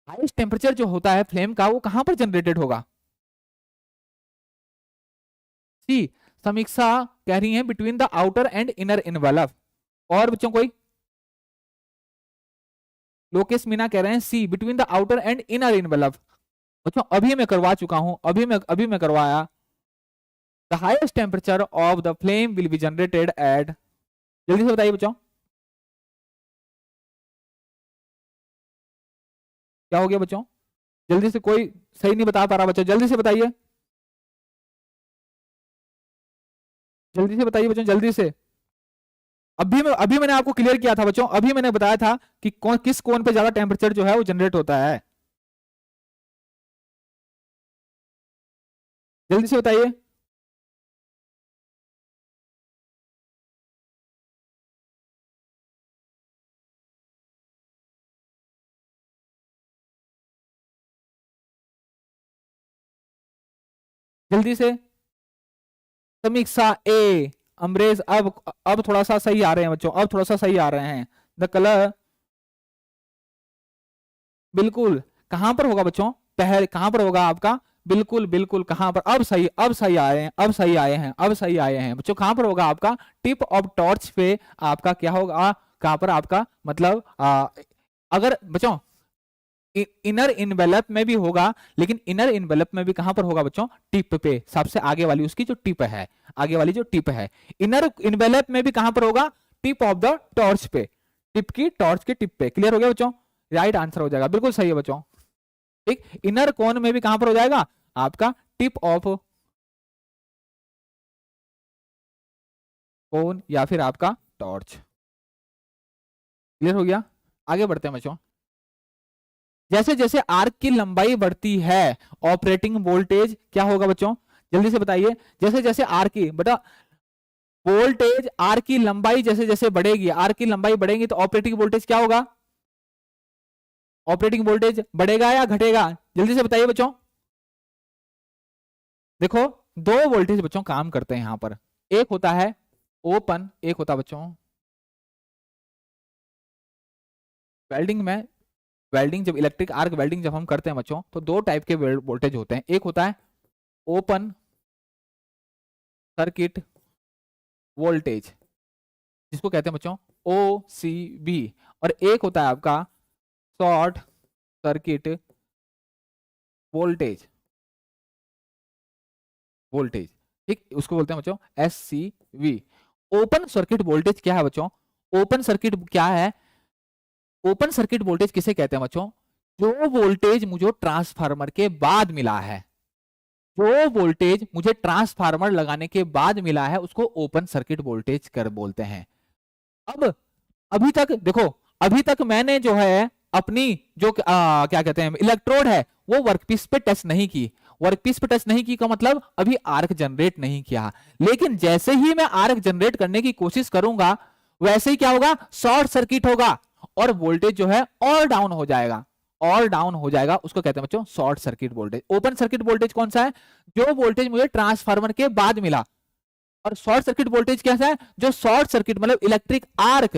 highest temperature जो होता है फ्लेम का वो कहां पर जनरेटेड होगा? सी समीक्षा कह रही है between the outer and inner envelope. और बच्चों कोई? लोकेश मीना कह रहे हैं C, between the outer and inner envelope. बच्चों अभी मैं करवा चुका हूं, अभी मैं करवाया। The highest temperature of the flame will be generated at, जल्दी से बताइए बच्चों क्या हो गया बच्चों? जल्दी से, कोई सही नहीं बता पा रहा बच्चों, जल्दी से बताइए, जल्दी से बताइए बच्चों, जल्दी से। अभी मैंने आपको क्लियर किया था बच्चों, अभी मैंने बताया था कि किस कोण पे ज्यादा टेम्परेचर जो है वो जनरेट होता है। जल्दी से बताइए। जल्दी से। समीक्षा ए, अमरेज। अब थोड़ा सा सही आ रहे हैं बच्चों, अब थोड़ा सा सही आ रहे हैं। द कलर, बिल्कुल। कहां पर होगा बच्चों? पहले कहां पर होगा आपका? बिल्कुल बिल्कुल, कहां पर? अब सही आए हैं, अब सही आए हैं, अब सही आए हैं बच्चों। कहां पर होगा आपका? टिप ऑफ टॉर्च पे आपका क्या होगा? कहां पर आपका मतलब अगर बच्चों इनर इनवेलप में भी होगा, लेकिन इनर इनवेलप में भी कहां पर होगा बच्चों? टिप पे, सबसे आगे वाली उसकी जो टिप है, आगे वाली जो टिप है। इनर इनवेलप में भी कहां पर होगा? टिप ऑफ द टॉर्च पे, टिप की, टॉर्च के टिप पे। क्लियर हो गया बच्चों? राइट आंसर हो जाएगा, बिल्कुल सही है बच्चों। ठीक, इनर कोन में भी कहां पर हो जाएगा? आपका टिप ऑफ कोन या फिर आपका टॉर्च। क्लियर हो गया? आगे बढ़ते हैं बच्चों। जैसे जैसे आर्क की लंबाई बढ़ती है, ऑपरेटिंग वोल्टेज क्या होगा बच्चों? जल्दी से बताइए। जैसे जैसे आर्क की बेटा वोल्टेज, आर्क की लंबाई जैसे जैसे बढ़ेगी, आर्क की लंबाई बढ़ेगी तो ऑपरेटिंग वोल्टेज क्या होगा? ऑपरेटिंग वोल्टेज बढ़ेगा या घटेगा? जल्दी से बताइए बच्चों। देखो, दो वोल्टेज बच्चों काम करते हैं यहां पर। एक होता है ओपन, एक होता है बच्चों वेल्डिंग में। वेल्डिंग जब इलेक्ट्रिक आर्क वेल्डिंग जब हम करते हैं बच्चों, तो दो टाइप के वोल्टेज होते हैं। एक होता है ओपन सर्किट वोल्टेज, जिसको कहते हैं बच्चों ओ सी बी। और एक होता है आपका शॉर्ट सर्किट वोल्टेज, वोल्टेज, ठीक, उसको बोलते हैं बच्चों S C V. Open circuit voltage क्या है बच्चों? ओपन सर्किट क्या है? ओपन सर्किट वोल्टेज किसे कहते हैं बच्चों? जो वोल्टेज मुझे ट्रांसफार्मर के बाद मिला है, जो वोल्टेज मुझे ट्रांसफार्मर लगाने के बाद मिला है, उसको ओपन सर्किट वोल्टेज कर बोलते हैं। अब अभी तक देखो, अभी तक मैंने जो है अपनी जो क्या कहते हैं इलेक्ट्रोड है, वो वर्कपीस पे टच नहीं की। वर्कपीस पे टच नहीं की का मतलब अभी आर्क जनरेट नहीं किया। लेकिन जैसे ही मैं आर्क जनरेट करने की कोशिश करूंगा, वैसे ही क्या होगा? शॉर्ट सर्किट होगा और वोल्टेज जो है और डाउन हो जाएगा, और डाउन हो जाएगा। उसको कहते हैं बच्चों short circuit voltage. Open circuit voltage कौन सा है? जो वोल्टेज मुझे ट्रांसफार्मर के बाद मिला। और शॉर्ट सर्किट वोल्टेज कैसा है? जो शॉर्ट सर्किट मतलब इलेक्ट्रिक आर्क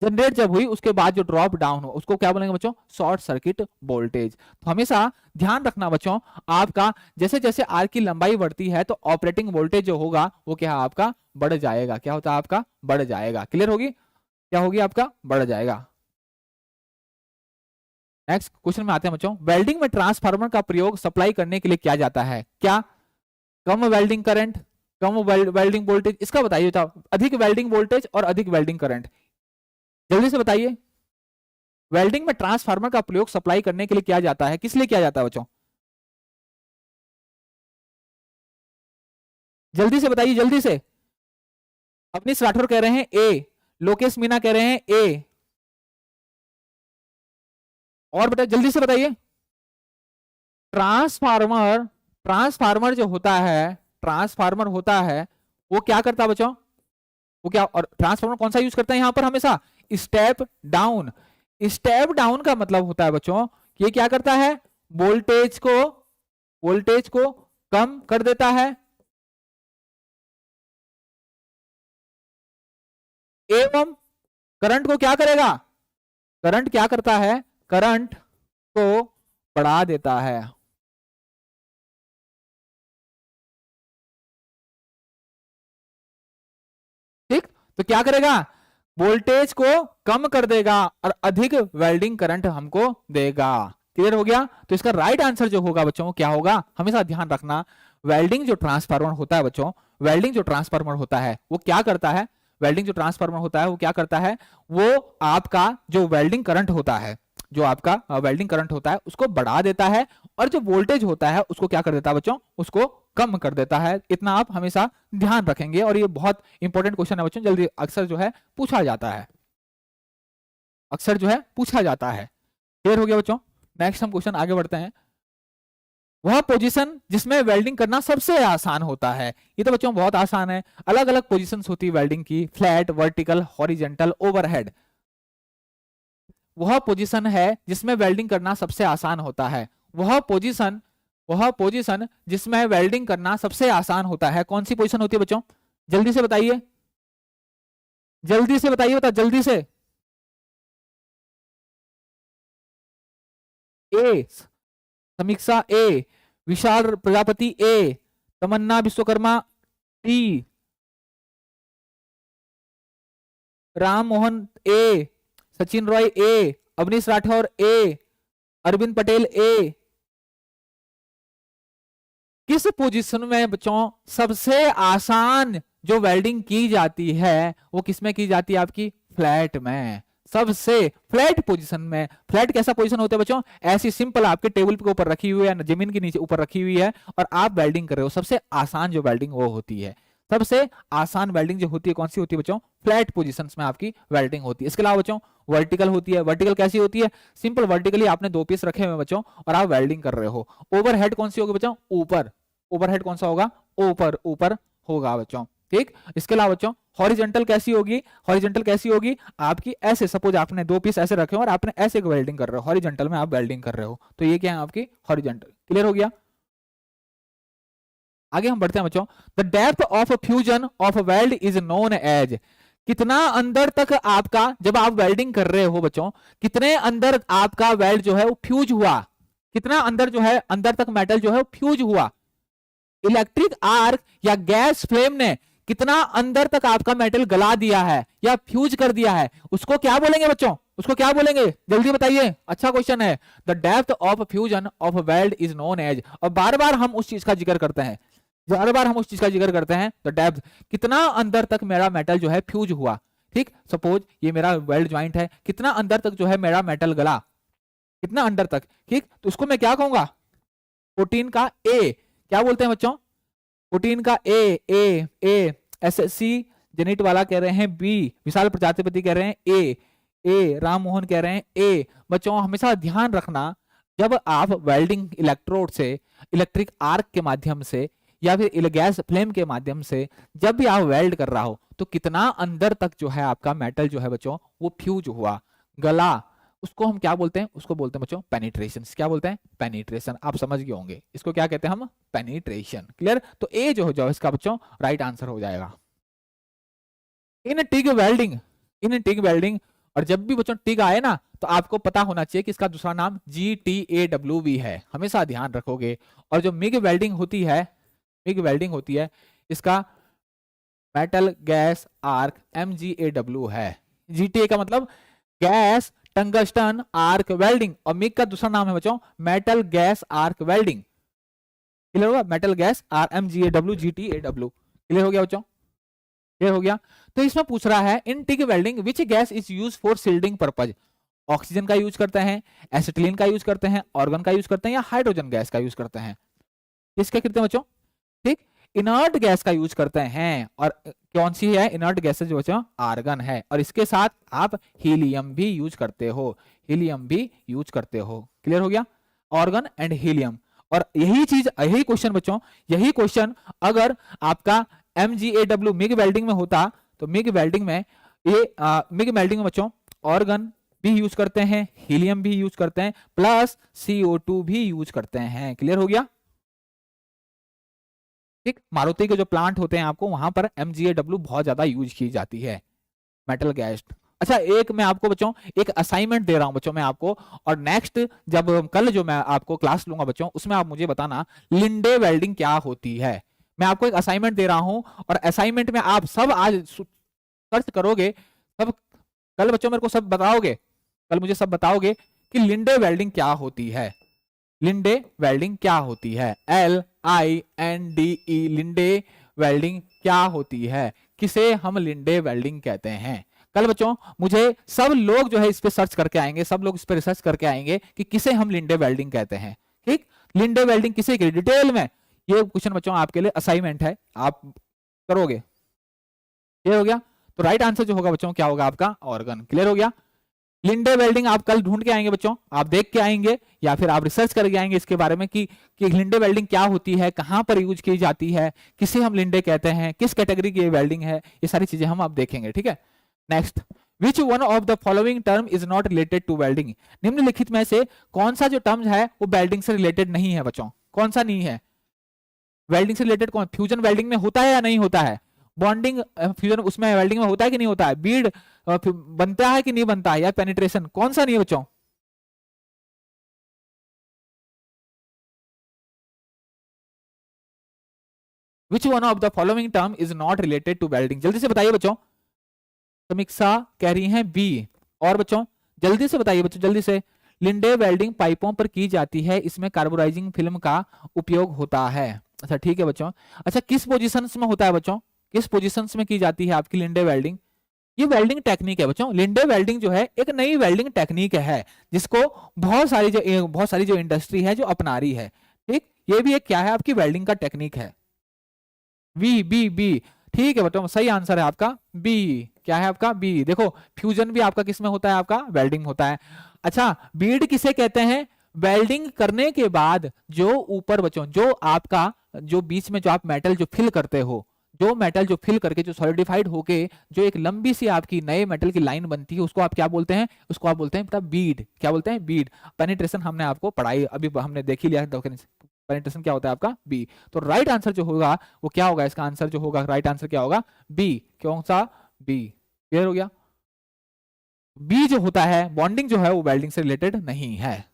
जनरेट जब हुई उसके बाद जो ड्रॉप डाउन हो, उसको क्या बोलेंगे बच्चों? Short circuit voltage. तो हमेशा ध्यान रखना बच्चों, आपका जैसे जैसे आर्क की लंबाई बढ़ती है तो ऑपरेटिंग वोल्टेज जो होगा वो क्या है आपका? बढ़ जाएगा। क्या होता है आपका? बढ़ जाएगा। क्लियर होगी? क्या होगी आपका? बढ़ जाएगा। नेक्स्ट क्वेश्चन में आते हैं बच्चों। वेल्डिंग में ट्रांसफार्मर का प्रयोग सप्लाई करने के लिए किया जाता है क्या? कम वेल्डिंग करंट, कम वेल्डिंग वोल्टेज, इसका बताइए था। अधिक वेल्डिंग वोल्टेज और अधिक वेल्डिंग करंट, जल्दी से बताइए। वेल्डिंग में ट्रांसफार्मर का प्रयोग सप्लाई करने के लिए किया जाता है, किस लिए किया जाता है बच्चों? जल्दी से बताइए, जल्दी से। अवनीश राठौर कह रहे हैं ए, लोकेश मीना कह रहे हैं ए, और बेटा जल्दी से बताइए। ट्रांसफार्मर, ट्रांसफार्मर जो होता है, ट्रांसफार्मर होता है वो क्या करता है बच्चों? वो क्या, और ट्रांसफार्मर कौन सा यूज करता है यहां पर हमेशा? Step down. स्टेप डाउन का मतलब होता है बच्चों, ये क्या करता है? वोल्टेज को, वोल्टेज को कम कर देता है एवं करंट को क्या करेगा? करंट क्या करता है? करंट को बढ़ा देता है। तो क्या करेगा, वोल्टेज को कम कर देगा और अधिक वेल्डिंग करंट हमको देगा। क्लियर हो गया। तो इसका राइट आंसर जो होगा बच्चों क्या होगा, हमेशा ध्यान रखना, वेल्डिंग जो ट्रांसफार्मर होता है बच्चों, वेल्डिंग जो ट्रांसफार्मर होता है वो क्या करता है, वेल्डिंग जो ट्रांसफार्मर होता है वो क्या करता है, वो आपका जो वेल्डिंग करंट होता है, जो आपका वेल्डिंग करंट होता है उसको बढ़ा देता है, और जो वोल्टेज होता है उसको क्या कर देता है बच्चों, उसको कम कर देता है। इतना आप हमेशा ध्यान रखेंगे, और ये बहुत इंपॉर्टेंट क्वेश्चन है बच्चों, जल्दी अक्सर जो है पूछा जाता है, अक्सर जो है पूछा जाता है। क्लियर हो गया बच्चों। नेक्स्ट हम क्वेश्चन आगे बढ़ते हैं। वह पोजीशन जिसमें वेल्डिंग करना सबसे आसान होता है, ये तो बच्चों बहुत आसान है। अलग अलग पोजीशंस होती है वेल्डिंग की, फ्लैट, वर्टिकल, हॉरिजेंटल, ओवरहेड। वह पोजीशन है जिसमें वेल्डिंग करना सबसे आसान होता है, वह पोजीशन जिसमें वेल्डिंग करना सबसे आसान होता है, कौन सी पोजीशन होती है बच्चों, जल्दी से बताइए, जल्दी से बताइए, बता जल्दी से। ए समीक्षा ए, विशाल प्रजापति ए, तमन्ना विश्वकर्मा टी, राम मोहन ए, सचिन रॉय ए, अवनीश राठौर ए, अरविंद पटेल ए। किस पोजीशन में बच्चों सबसे आसान जो वेल्डिंग की जाती है वो किसमें की जाती है, आपकी फ्लैट में, सबसे फ्लैट पोजीशन में। फ्लैट कैसा पोजीशन होता है बच्चों, ऐसी सिंपल आपके टेबल के ऊपर रखी हुई है, जमीन के नीचे ऊपर रखी हुई है, और आप वेल्डिंग कर रहे हो, सबसे आसान जो वेल्डिंग वो होती है, सबसे आसान वेल्डिंग जो होती है कौन सी होती है बच्चों, फ्लैट पोजीशंस में आपकी वेल्डिंग होती है। इसके अलावा बच्चों वर्टिकल होती है, वर्टिकल कैसी होती है, सिंपल वर्टिकली आपने दो पीस रखे हुए बच्चों और आप वेल्डिंग कर रहे हो। ओवरहेड कौन सी होगी बच्चों, ऊपर, ओवरहेड कौन सा होगा, ऊपर ऊपर होगा बच्चों, ठीक। इसके अलावा बच्चों हॉरिजॉन्टल कैसी होगी, हॉरिजॉन्टल कैसी होगी आपकी, ऐसे सपोज आपने दो पीस ऐसे रखे हो और आपने ऐसे एक वेल्डिंग कर रहे हो, हॉरिजॉन्टल में आप वेल्डिंग कर रहे हो, तो ये क्या है आपकी हॉरिजॉन्टल। क्लियर हो गया। आगे हम बढ़ते हैं बच्चों। The depth of fusion of weld is known as, कितना अंदर तक आपका जब आप वेल्डिंग कर रहे हो बच्चों, कितने अंदर आपका वेल्ड जो है वो फ्यूज हुआ, कितना अंदर जो है अंदर तक मेटल जो है वो फ्यूज हुआ, इलेक्ट्रिक आर्क या गैस फ्लेम ने कितना अंदर तक आपका मेटल गला दिया है या फ्यूज कर दिया है, उसको क्या बोलेंगे बच्चों, उसको क्या बोलेंगे, जल्दी बताइए, अच्छा क्वेश्चन है। The depth of fusion of weld is known as, और बार बार हम उस चीज का जिक्र करते हैं, बार बार हम उस चीज का जिक्र करते हैं, द डेप्थ, कितना अंदर तक मेरा मेटल जो है फ्यूज हुआ, ठीक। सपोज ये मेरा वेल्ड ज्वाइंट है, कितना अंदर तक जो है मेरा मेटल गला, कितना अंदर तक, ठीक। तो उसको मैं क्या कहूंगा, 14 का ए, क्या बोलते हैं बच्चों, 14 का ए एसएससी जेनिट वाला कह रहे हैं बी, विशाल प्रजापति कह रहे हैं ए राम मोहन कह रहे हैं ए। बच्चों हमेशा ध्यान रखना, जब आप वेल्डिंग इलेक्ट्रोड से, इलेक्ट्रिक आर्क के माध्यम से या फिर गैस फ्लेम के माध्यम से जब भी आप वेल्ड कर रहा हो, तो कितना अंदर तक जो है आपका मेटल जो है बच्चों वो फ्यूज हुआ, गला, उसको हम क्या बोलते हैं, उसको बोलते हैं बच्चों पेनिट्रेशन। क्या बोलते हैं, पेनिट्रेशन। आप समझ गए होंगे इसको क्या कहते हैं हम, पेनिट्रेशन। क्लियर। तो ए जो हो जाओ इसका बच्चों राइट आंसर हो जाएगा। इन टिग वेल्डिंग, इन टिग वेल्डिंग, और जब भी बच्चों टिग आए ना तो आपको पता होना चाहिए कि इसका दूसरा नाम GTAW भी है, हमेशा ध्यान रखोगे। और जो मिग वेल्डिंग होती है, मिग वेल्डिंग होती है, इसका मेटल गैस आर्क MGAW है। GTA का मतलब गैस टंगस्टन आर्क वेल्डिंग, और मिग का दूसरा नाम है बच्चों metal gas arc welding. Clear होगा, metal gas MGAW GTAW। Clear हो गया बच्चों, क्लियर हो गया। तो इसमें पूछ रहा है in TIG welding which gas is use for shielding purpose, oxygen का यूज करते हैं, एसिटिलीन का यूज करते हैं, ऑर्गन का यूज करते हैं, या हाइड्रोजन गैस का यूज करते हैं, किसका करते हैं बच्चों, ठीक। इनर्ट गैस का यूज करते हैं, और कौन सी है इनर्ट गैस जो बच्चों, आर्गन है, और इसके साथ आप हीलियम भी यूज करते हो, हीलियम भी यूज करते हो। क्लियर हो गया, ऑर्गन एंड हीलियम। और यही चीज, यही क्वेश्चन बच्चों, यही क्वेश्चन अगर आपका MGAW मिग वेल्डिंग में होता, तो मिग वेल्डिंग में ये मिग वेल्डिंग में बच्चों ऑर्गन भी यूज करते हैं, हीलियम भी यूज करते हैं, प्लस CO2 भी यूज करते हैं। क्लियर हो गया, ठीक। मारुति के जो प्लांट होते हैं आपको वहां पर MGAW बहुत ज्यादा यूज की जाती है, मेटल गैस। अच्छा एक मैं आपको बच्चों एक असाइनमेंट दे रहा हूं बच्चों मैं आपको, और नेक्स्ट जब कल जो मैं आपको क्लास लूंगा बच्चों उसमें आप मुझे बताना लिंडे वेल्डिंग क्या होती है। मैं आपको एक असाइनमेंट दे रहा हूं, और असाइनमेंट में आप सब आज सर्च करोगे सब, कल बच्चों मेरे को सब बताओगे, कल मुझे सब बताओगे कि लिंडे वेल्डिंग क्या होती है। लिंडे वेल्डिंग क्या होती है, LINDE, लिंडे वेल्डिंग क्या होती है, किसे हम लिंडे वेल्डिंग कहते हैं। कल बच्चों मुझे सब लोग जो है इस पे सर्च करके आएंगे, सब लोग इस पे रिसर्च करके आएंगे कि किसे हम लिंडे वेल्डिंग कहते हैं। ठीक, लिंडे वेल्डिंग किसे की डिटेल में, ये क्वेश्चन बच्चों आपके लिए असाइनमेंट है, आप करोगे। क्लियर हो गया, तो राइट आंसर जो होगा बच्चों क्या होगा आपका, ऑर्गन। क्लियर हो गया। लिंडे वेल्डिंग आप कल ढूंढ के आएंगे बच्चों, आप देख के आएंगे या फिर आप रिसर्च करके आएंगे इसके बारे में कि लिंडे वेल्डिंग क्या होती है, कहां पर यूज की जाती है, किसे हम लिंडे कहते हैं, किस कैटेगरी की वेल्डिंग है, ये सारी चीजें हम आप देखेंगे। ठीक है, next, which one of the following term is not related to welding, निम्नलिखित में से कौन सा जो टर्म है वो वेल्डिंग से रिलेटेड नहीं है बच्चों, कौन सा नहीं है वेल्डिंग से रिलेटेड, कौन, फ्यूजन वेल्डिंग में होता है या नहीं होता है, बॉन्डिंग फ्यूजन उसमें वेल्डिंग में होता है कि नहीं होता है, बीड बनता है कि नहीं बनता है, या पेनिट्रेशन, कौन सा नहीं है बच्चों। Which one of the following term is not related to welding, जल्दी से बताइए बच्चों। समीक्षा कह रही हैं बी, और बच्चों जल्दी से बताइए बच्चों, जल्दी से। लिंडे वेल्डिंग पाइपों पर की जाती है, इसमें कार्बोराइजिंग फिल्म का उपयोग होता है। अच्छा ठीक है बच्चों, अच्छा किस पोजीशंस में होता है बच्चों, किस पोजीशंस में की जाती है आपकी लिंडे वेल्डिंग, ये वेल्डिंग टेक्निक है बच्चों। लिंडे वेल्डिंग जो है एक नई वेल्डिंग टेक्निक है, जिसको बहुत सारी जो इंडस्ट्री है जो अपना रही है। ठीक, ये भी एक क्या है आपकी वेल्डिंग का टेक्निक है। बी बी बी, ठीक है बच्चों सही आंसर है आपका बी। क्या है आपका बी, देखो फ्यूजन भी आपका किसमें होता है, आपका वेल्डिंग होता है। अच्छा, बीड किसे कहते हैं, वेल्डिंग करने के बाद जो ऊपर बच्चों जो आपका जो बीच में जो आप मेटल जो फिल करते हो, जो मेटल जो फिल करके जो सॉलिडिफाइड होके जो एक लंबी सी आपकी नए मेटल की लाइन बनती है, उसको आप क्या बोलते हैं, उसको आप बोलते हैं बीड। क्या बोलते हैं, बीड। पेनिट्रेशन हमने आपको पढ़ाई अभी हमने देख ही लिया, पेनिट्रेशन क्या होता है आपका बी। तो राइट आंसर जो होगा वो क्या होगा, इसका आंसर जो होगा राइट आंसर क्या होगा, बी। कौन सा, बी। क्लियर हो गया, बी जो होता है बॉन्डिंग जो है वो वेल्डिंग से रिलेटेड नहीं है।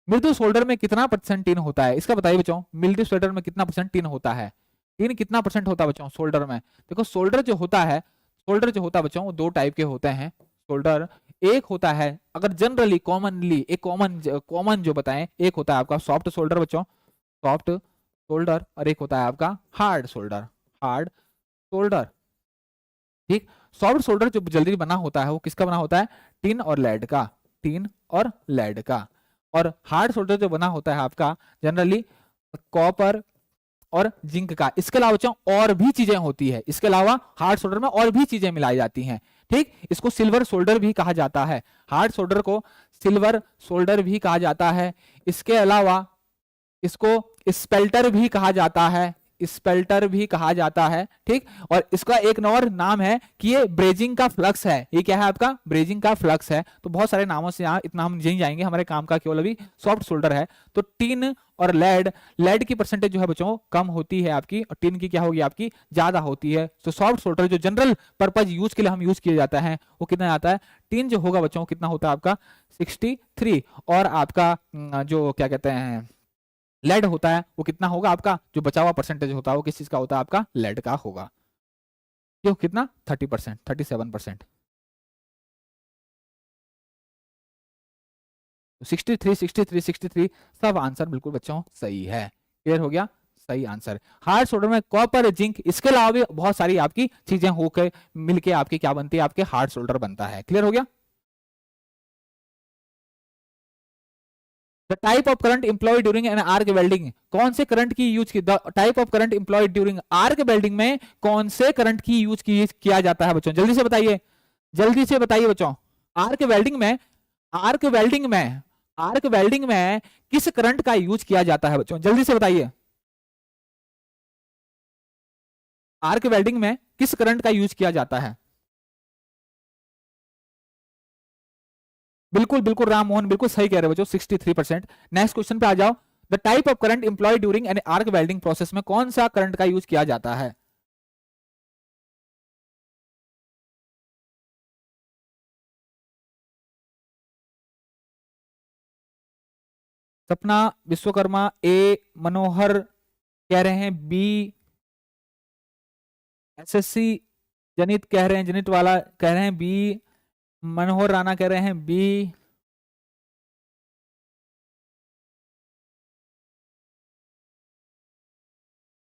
मृदु सोल्डर में कितना परसेंट टिन होता है, इसका बताइए बच्चों, मृदु सोल्डर में कितना परसेंट टिन होता है, टिन कितना परसेंट होता है बच्चों सोल्डर में। देखो सोल्डर जो होता है, सोल्डर जो होता है बच्चों वो दो टाइप के होते हैं सोल्डर। एक होता है, अगर जनरली कॉमनली एक कॉमन जो बताएं, एक होता है आपका सॉफ्ट सोल्डर बच्चों, सॉफ्ट सोल्डर, और एक होता है आपका हार्ड सोल्डर, हार्ड सोल्डर। ठीक, सॉफ्ट सोल्डर जो जल्दी बना होता है वो किसका बना होता है, टिन और लेड का, टिन और लेड का। और हार्ड सोल्डर जो बना होता है आपका जनरली कॉपर और जिंक का। इसके अलावा बच्चों और भी चीजें होती है, इसके अलावा हार्ड सोल्डर में और भी चीजें मिलाई जाती हैं। ठीक, इसको सिल्वर सोल्डर भी कहा जाता है, हार्ड सोल्डर को सिल्वर सोल्डर भी कहा जाता है। इसके अलावा इसको स्पेल्टर भी कहा जाता है, स्पेल्टर भी कहा जाता है। ठीक, और इसका एक और नाम है कि ये ब्रेजिंग का फ्लक्स है, ये क्या है आपका ब्रेजिंग का फ्लक्स है। तो बहुत सारे नामों से यहाँ इतना हम नहीं जाएंगे, हमारे काम का केवल अभी सॉफ्ट सोल्डर है। तो टिन और लेड, लेड की परसेंटेज जो है बच्चों कम होती है आपकी, और टिन की क्या होगी आपकी ज्यादा होती है। तो सॉफ्ट सोल्डर जो जनरल पर्पज यूज के लिए हम यूज किया जाता है वो कितना आता है, टिन जो होगा बच्चों कितना होता है आपका 63, और आपका जो क्या कहते हैं लेड होता है वो कितना होगा आपका, जो बचा हुआ परसेंटेज होता है वो किस चीज का होता है आपका, लेड का होगा। क्यों, कितना 30%, 37%। 63 63 63, सब आंसर बिल्कुल बच्चों सही है। क्लियर हो गया, सही आंसर। हार्ड सोल्डर में कॉपर जिंक इसके अलावा भी बहुत सारी आपकी चीजें होकर मिलके आपकी क्या बनती है, आपके हार्ड सोल्डर बनता है। क्लियर हो गया। The type of current employed during an arc welding, कौन से करंट की यूज की, the type of current employed during arc welding में कौन से करंट की यूज किया जाता है बच्चों, जल्दी से बताइए, जल्दी से बताइए बच्चों। आर्क वेल्डिंग में, आर्क वेल्डिंग में, आर्क वेल्डिंग में किस करंट का यूज किया जाता है बच्चों, जल्दी से बताइए। आर्क वेल्डिंग में किस करंट का यूज किया जाता है। बिल्कुल बिल्कुल राम मोहन बिल्कुल सही कह रहे हो बच्चों, 63%। नेक्स्ट क्वेश्चन पे आ जाओ। The type of current employed during an arc welding process में कौन सा करंट का यूज किया जाता है। सपना विश्वकर्मा, ए मनोहर कह रहे हैं बी, एसएससी जनित कह रहे हैं, जनित वाला कह रहे हैं बी, मनोहर राणा कह रहे हैं बी,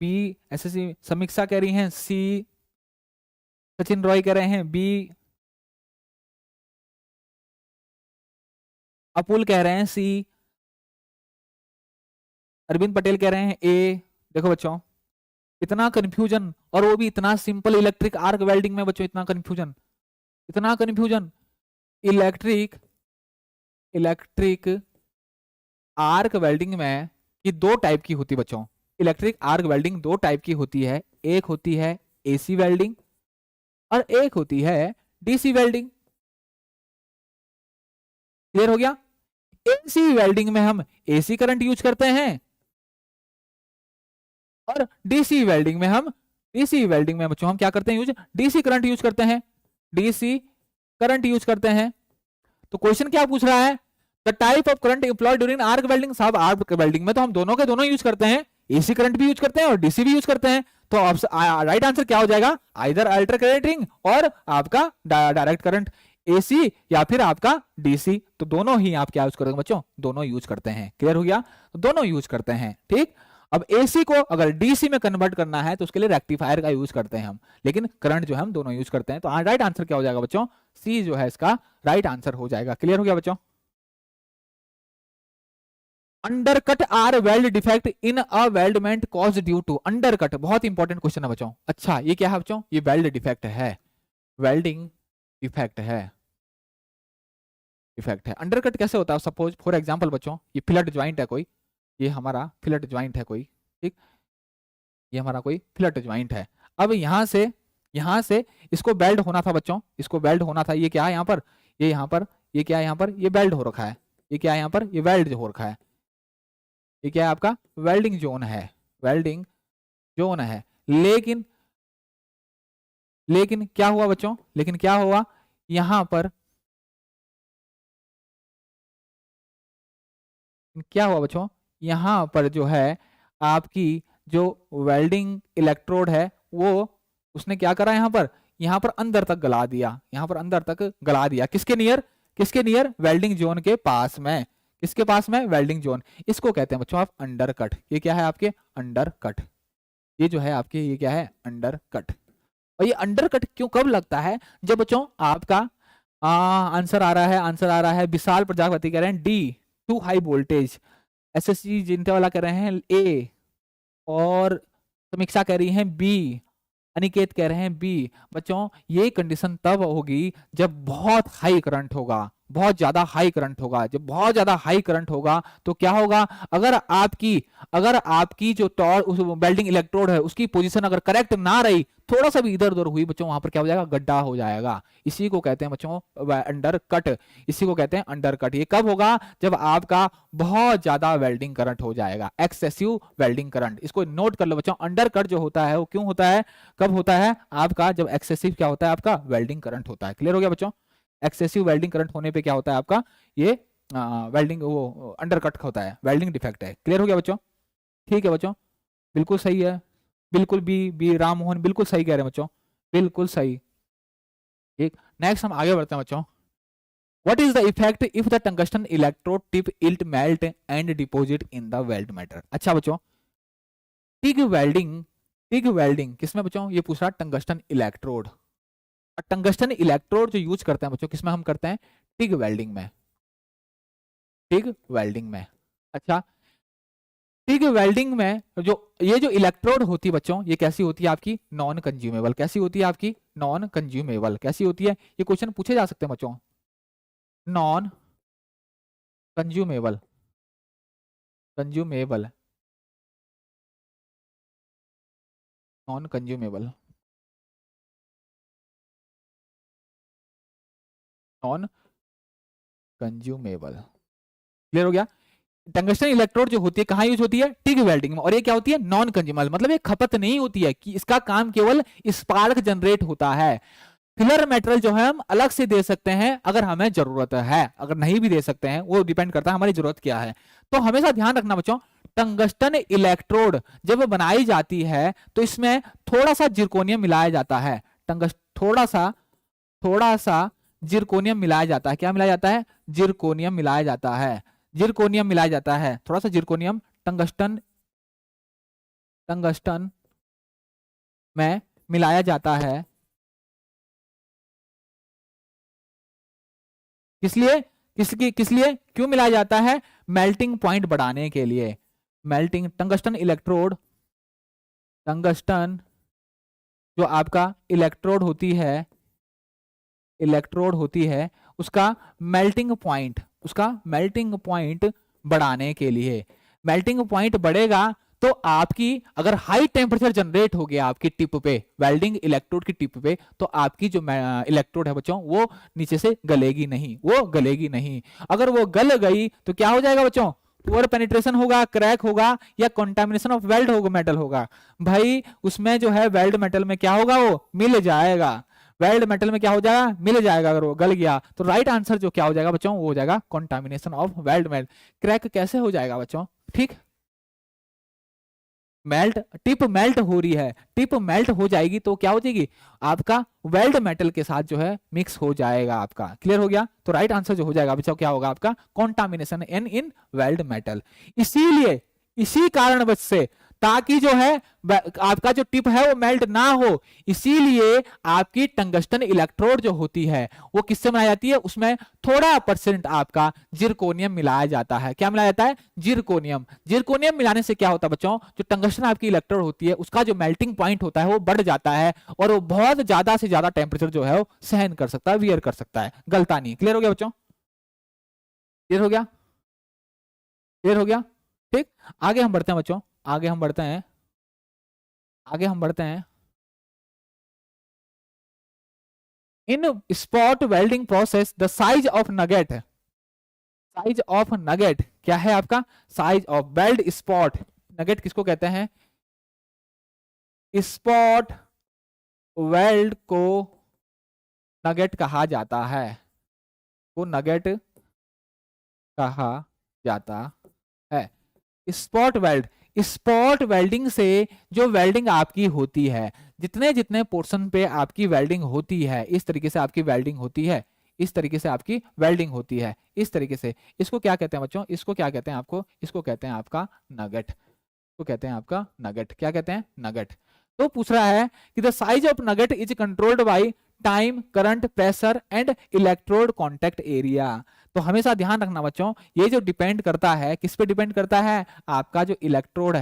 बी, एसएससी समीक्षा कह रही हैं सी, सचिन रॉय कह रहे हैं बी, अपुल कह रहे हैं सी, अरविंद पटेल कह रहे हैं ए। देखो बच्चों इतना कंफ्यूजन, और वो भी इतना सिंपल इलेक्ट्रिक आर्क वेल्डिंग में बच्चों, इतना कंफ्यूजन, इतना confusion. Electric electric arc welding में ये दो टाइप की होती है बच्चों। इलेक्ट्रिक आर्क वेल्डिंग दो टाइप की होती है, एक होती है एसी वेल्डिंग और एक होती है डीसी वेल्डिंग। क्लियर हो गया? एसी वेल्डिंग में हम एसी करंट यूज करते हैं और डीसी वेल्डिंग में बच्चों हम क्या करते हैं यूज, डीसी करंट यूज करते हैं, डीसी करंट यूज करते हैं। तो क्वेश्चन क्या पूछ रहा है, the type of current employed during arc welding. साहब आर्क वेल्डिंग में तो हम दोनों के दोनों यूज करते हैं, एसी करंट भी यूज करते हैं और डीसी भी यूज करते हैं। तो राइट आंसर क्या हो जाएगा, आइदर अल्टरनेटिंग और आपका डायरेक्ट करंट, एसी या फिर आपका डीसी। तो दोनों ही आप क्या यूज करेंगे बच्चों, दोनों यूज करते हैं। क्लियर हो गया? तो दोनों यूज करते हैं। ठीक, अब एसी को अगर डीसी में कन्वर्ट करना है तो उसके लिए रेक्टिफायर का यूज करते हैं हम, लेकिन करंट जो है हम दोनों यूज करते हैं। तो राइट आंसर क्या हो जाएगा बच्चों, सी जो है इसका राइट आंसर हो जाएगा। क्लियर हो गया बच्चों? Undercut are weld defect in a weldment cause due to. Undercut बहुत इंपॉर्टेंट क्वेश्चन है बच्चों। अच्छा ये क्या है बच्चों, ये वेल्ड डिफेक्ट है, वेल्डिंग डिफेक्ट है, डिफेक्ट है। अंडरकट कैसे होता है, सपोज फॉर एग्जांपल बच्चों ये फिलट ज्वाइंट है कोई, ये हमारा फिलट ज्वाइंट है कोई, ठीक, ये हमारा कोई फिलट ज्वाइंट है। अब यहां से इसको बेल्ड होना था बच्चों, इसको बेल्ड होना था। ये क्या है यहाँ पर, ये यहाँ पर, ये क्या है यहाँ पर, ये बेल्ड हो रखा है। ये क्या है यहाँ पर, ये वेल्ड हो रखा है। ये क्या है आपका वेल्डिंग जोन है, वेल्डिंग जोन है। लेकिन लेकिन क्या हुआ बच्चों, लेकिन क्या हुआ यहां पर, क्या हुआ बच्चों, यहां पर जो है आपकी जो वेल्डिंग इलेक्ट्रोड है वो उसने क्या करा यहां पर अंदर तक गला दिया, यहां पर अंदर तक गला दिया। किसके नियर, किसके नियर, वेल्डिंग जोन के पास में। किसके पास में, वेल्डिंग जोन। इसको कहते हैं बच्चों आप अंडर कट। ये क्या है आपके अंडर कट, ये जो है आपके ये क्या है अंडर कट। और ये अंडर कट क्यों कब लगता है, जब बच्चों आपका आंसर आ रहा है, आंसर आ रहा है विशाल प्रजापति कह रहे हैं D, to high voltage. SSC जिनते वाला कह रहे हैं ए, और समीक्षा कह रही है बी, अनिकेत कह रहे हैं बी। बच्चों ये कंडीशन तब होगी जब बहुत हाई करंट होगा, बहुत ज्यादा हाई करंट होगा। जब बहुत ज्यादा हाई करंट होगा तो क्या होगा, अगर आपकी जो टॉर्क उस वेल्डिंग इलेक्ट्रोड है उसकी पोजीशन अगर करेक्ट ना रही, थोड़ा सा भी इधर उधर हुई बच्चों, वहां पर क्या हो जाएगा, गड्ढा हो जाएगा। इसी को कहते हैं बच्चों अंडर कट, इसी को कहते हैं अंडर कट। ये कब होगा, जब आपका बहुत ज्यादा वेल्डिंग करंट हो जाएगा, एक्सेसिव वेल्डिंग करंट। इसको नोट कर लो बच्चों, अंडर कट जो होता है वो क्यों होता है, कब होता है आपका, जब एक्सेसिव क्या होता है आपका वेल्डिंग करंट होता है। क्लियर हो गया बच्चों? एक्सेसिव वेल्डिंग करंट होने पे क्या होता है आपका ये वेल्डिंग वो अंडर कट होता है, वेल्डिंग डिफेक्ट है। क्लियर हो गया बच्चों? ठीक है बच्चों, बिल्कुल सही है, बिल्कुल बी राम मोहन बिल्कुल सही कह रहे हैं बच्चों, बिल्कुल सही। ठीक, नेक्स्ट हम आगे बढ़ते हैं बच्चों। What is the effect if the tungsten electrode tip ilt melt and deposit in the weld matter? अच्छा बच्चों, टिग वेल्डिंग किसमें बच्चों, ये पूछ रहा टंगस्टन इलेक्ट्रोड। टंगस्टन इलेक्ट्रोड जो यूज करते हैं बच्चों, किसमें हम करते हैं, टिग वेल्डिंग में, टिग वेल्डिंग में। अच्छा टिग वेल्डिंग में जो ये जो इलेक्ट्रोड होती है बच्चों, ये कैसी होती है आपकी, नॉन कंज्यूमेबल। कैसी होती है आपकी, नॉन कंज्यूमेबल। कैसी होती है, ये क्वेश्चन पूछे जा सकते हैं बच्चों, non consumable, consumable, non consumable, non consumable. Clear हो गया? टंगस्टन इलेक्ट्रोड जो होती है कहाँ यूज होती है, टिग वेल्डिंग में। और ये क्या होती है, नॉन कंज्यूमेबल, मतलब ये खपत नहीं होती है, कि इसका काम केवल स्पार्क जनरेट होता है। फिलर मेटेरियल जो है हम अलग से दे सकते हैं अगर हमें जरूरत है, अगर नहीं भी दे सकते हैं, वो डिपेंड करता है हमारी जरूरत क्या है। तो हमेशा ध्यान रखना बच्चों, टंगस्टन इलेक्ट्रोड जब बनाई जाती है तो इसमें थोड़ा सा जिरकोनियम मिलाया जाता है, थोड़ा सा जिरकोनियम मिलाया जाता है। क्या मिलाया जाता है? जिरकोनियम मिलाया जाता है। जिरकोनियम मिलाया जाता है, थोड़ा सा जिरकोनियम टंगस्टन में मिलाया जाता है। किस लिए क्यों मिलाया जाता है? मेल्टिंग पॉइंट बढ़ाने के लिए। मेल्टिंग टंगस्टन जो आपका इलेक्ट्रोड होती है उसका मेल्टिंग पॉइंट बढ़ाने के लिए। मेल्टिंग पॉइंट बढ़ेगा तो आपकी अगर हाई टेम्परेचर जनरेट हो गया आपकी टिप पे, वेल्डिंग इलेक्ट्रोड की टिप पे, तो आपकी जो इलेक्ट्रोड है बच्चों वो नीचे से गलेगी नहीं। अगर वो गल गई तो क्या हो जाएगा बच्चों? पुअर पेनिट्रेशन होगा, क्रैक होगा, या कंटामिनेशन ऑफ वेल्ड होगा, मेटल होगा। भाई उसमें जो है वेल्ड मेटल में क्या होगा? वो मिल जाएगा। वेल्ड मेटल में क्या हो जाएगा? मिल जाएगा। अगर वो गल गया तो राइट आंसर जो क्या हो जाएगा बच्चों? वो हो जाएगा contamination of weld metal. Crack कैसे हो जाएगा बच्चों? ठीक, टिप मेल्ट हो रही है, टिप मेल्ट हो जाएगी तो क्या हो जाएगी? आपका वेल्ड मेटल के साथ जो है मिक्स हो जाएगा आपका। क्लियर हो गया? तो राइट आंसर जो हो जाएगा बच्चों क्या होगा आपका? कॉन्टामिनेशन इन वेल्ड मेटल। इसीलिए इसी कारणवश से, ताकि जो है आपका जो टिप है वो मेल्ट ना हो, इसीलिए आपकी टंगस्टन इलेक्ट्रोड जो होती है वो किससे बनाई जाती है? उसमें थोड़ा परसेंट आपका जिरकोनियम मिलाया जाता है। क्या मिलाया जाता है? जिरकोनियम। जिरकोनियम मिलाने से क्या होता है बच्चों? जो टंगस्टन आपकी इलेक्ट्रोड होती है उसका जो मेल्टिंग पॉइंट होता है वो बढ़ जाता है, और वो बहुत ज्यादा से ज्यादा टेम्परेचर जो है वो सहन कर सकता है, वियर कर सकता है, गलता नहीं। क्लियर हो गया बच्चों? क्लियर हो गया? क्लियर हो गया? ठीक, आगे हम बढ़ते हैं बच्चों, आगे हम बढ़ते हैं। इन spot welding process the size of nugget क्या है आपका? Size of weld spot. Nugget किसको कहते हैं? स्पॉट वेल्ड को नगेट कहा जाता है, वो नगेट कहा जाता है। स्पॉट वेल्डिंग से जो वेल्डिंग आपकी होती है, जितने जितने पोर्शन पे आपकी वेल्डिंग होती है, इस तरीके से आपकी वेल्डिंग होती है, इस तरीके से आपकी वेल्डिंग होती है, इस तरीके से। इसको क्या कहते हैं बच्चों? इसको क्या कहते हैं आपको? इसको कहते हैं आपका नगेट। को कहते हैं आपका नगेट। क्या कहते हैं? नगेट। तो पूछ रहा है कि the size of nugget is controlled by time, current, pressure and electrode contact area. तो हमेशा ध्यान रखना बच्चों, ये जो डिपेंड करता है, किस पे डिपेंड करता है? आपका जो इलेक्ट्रोड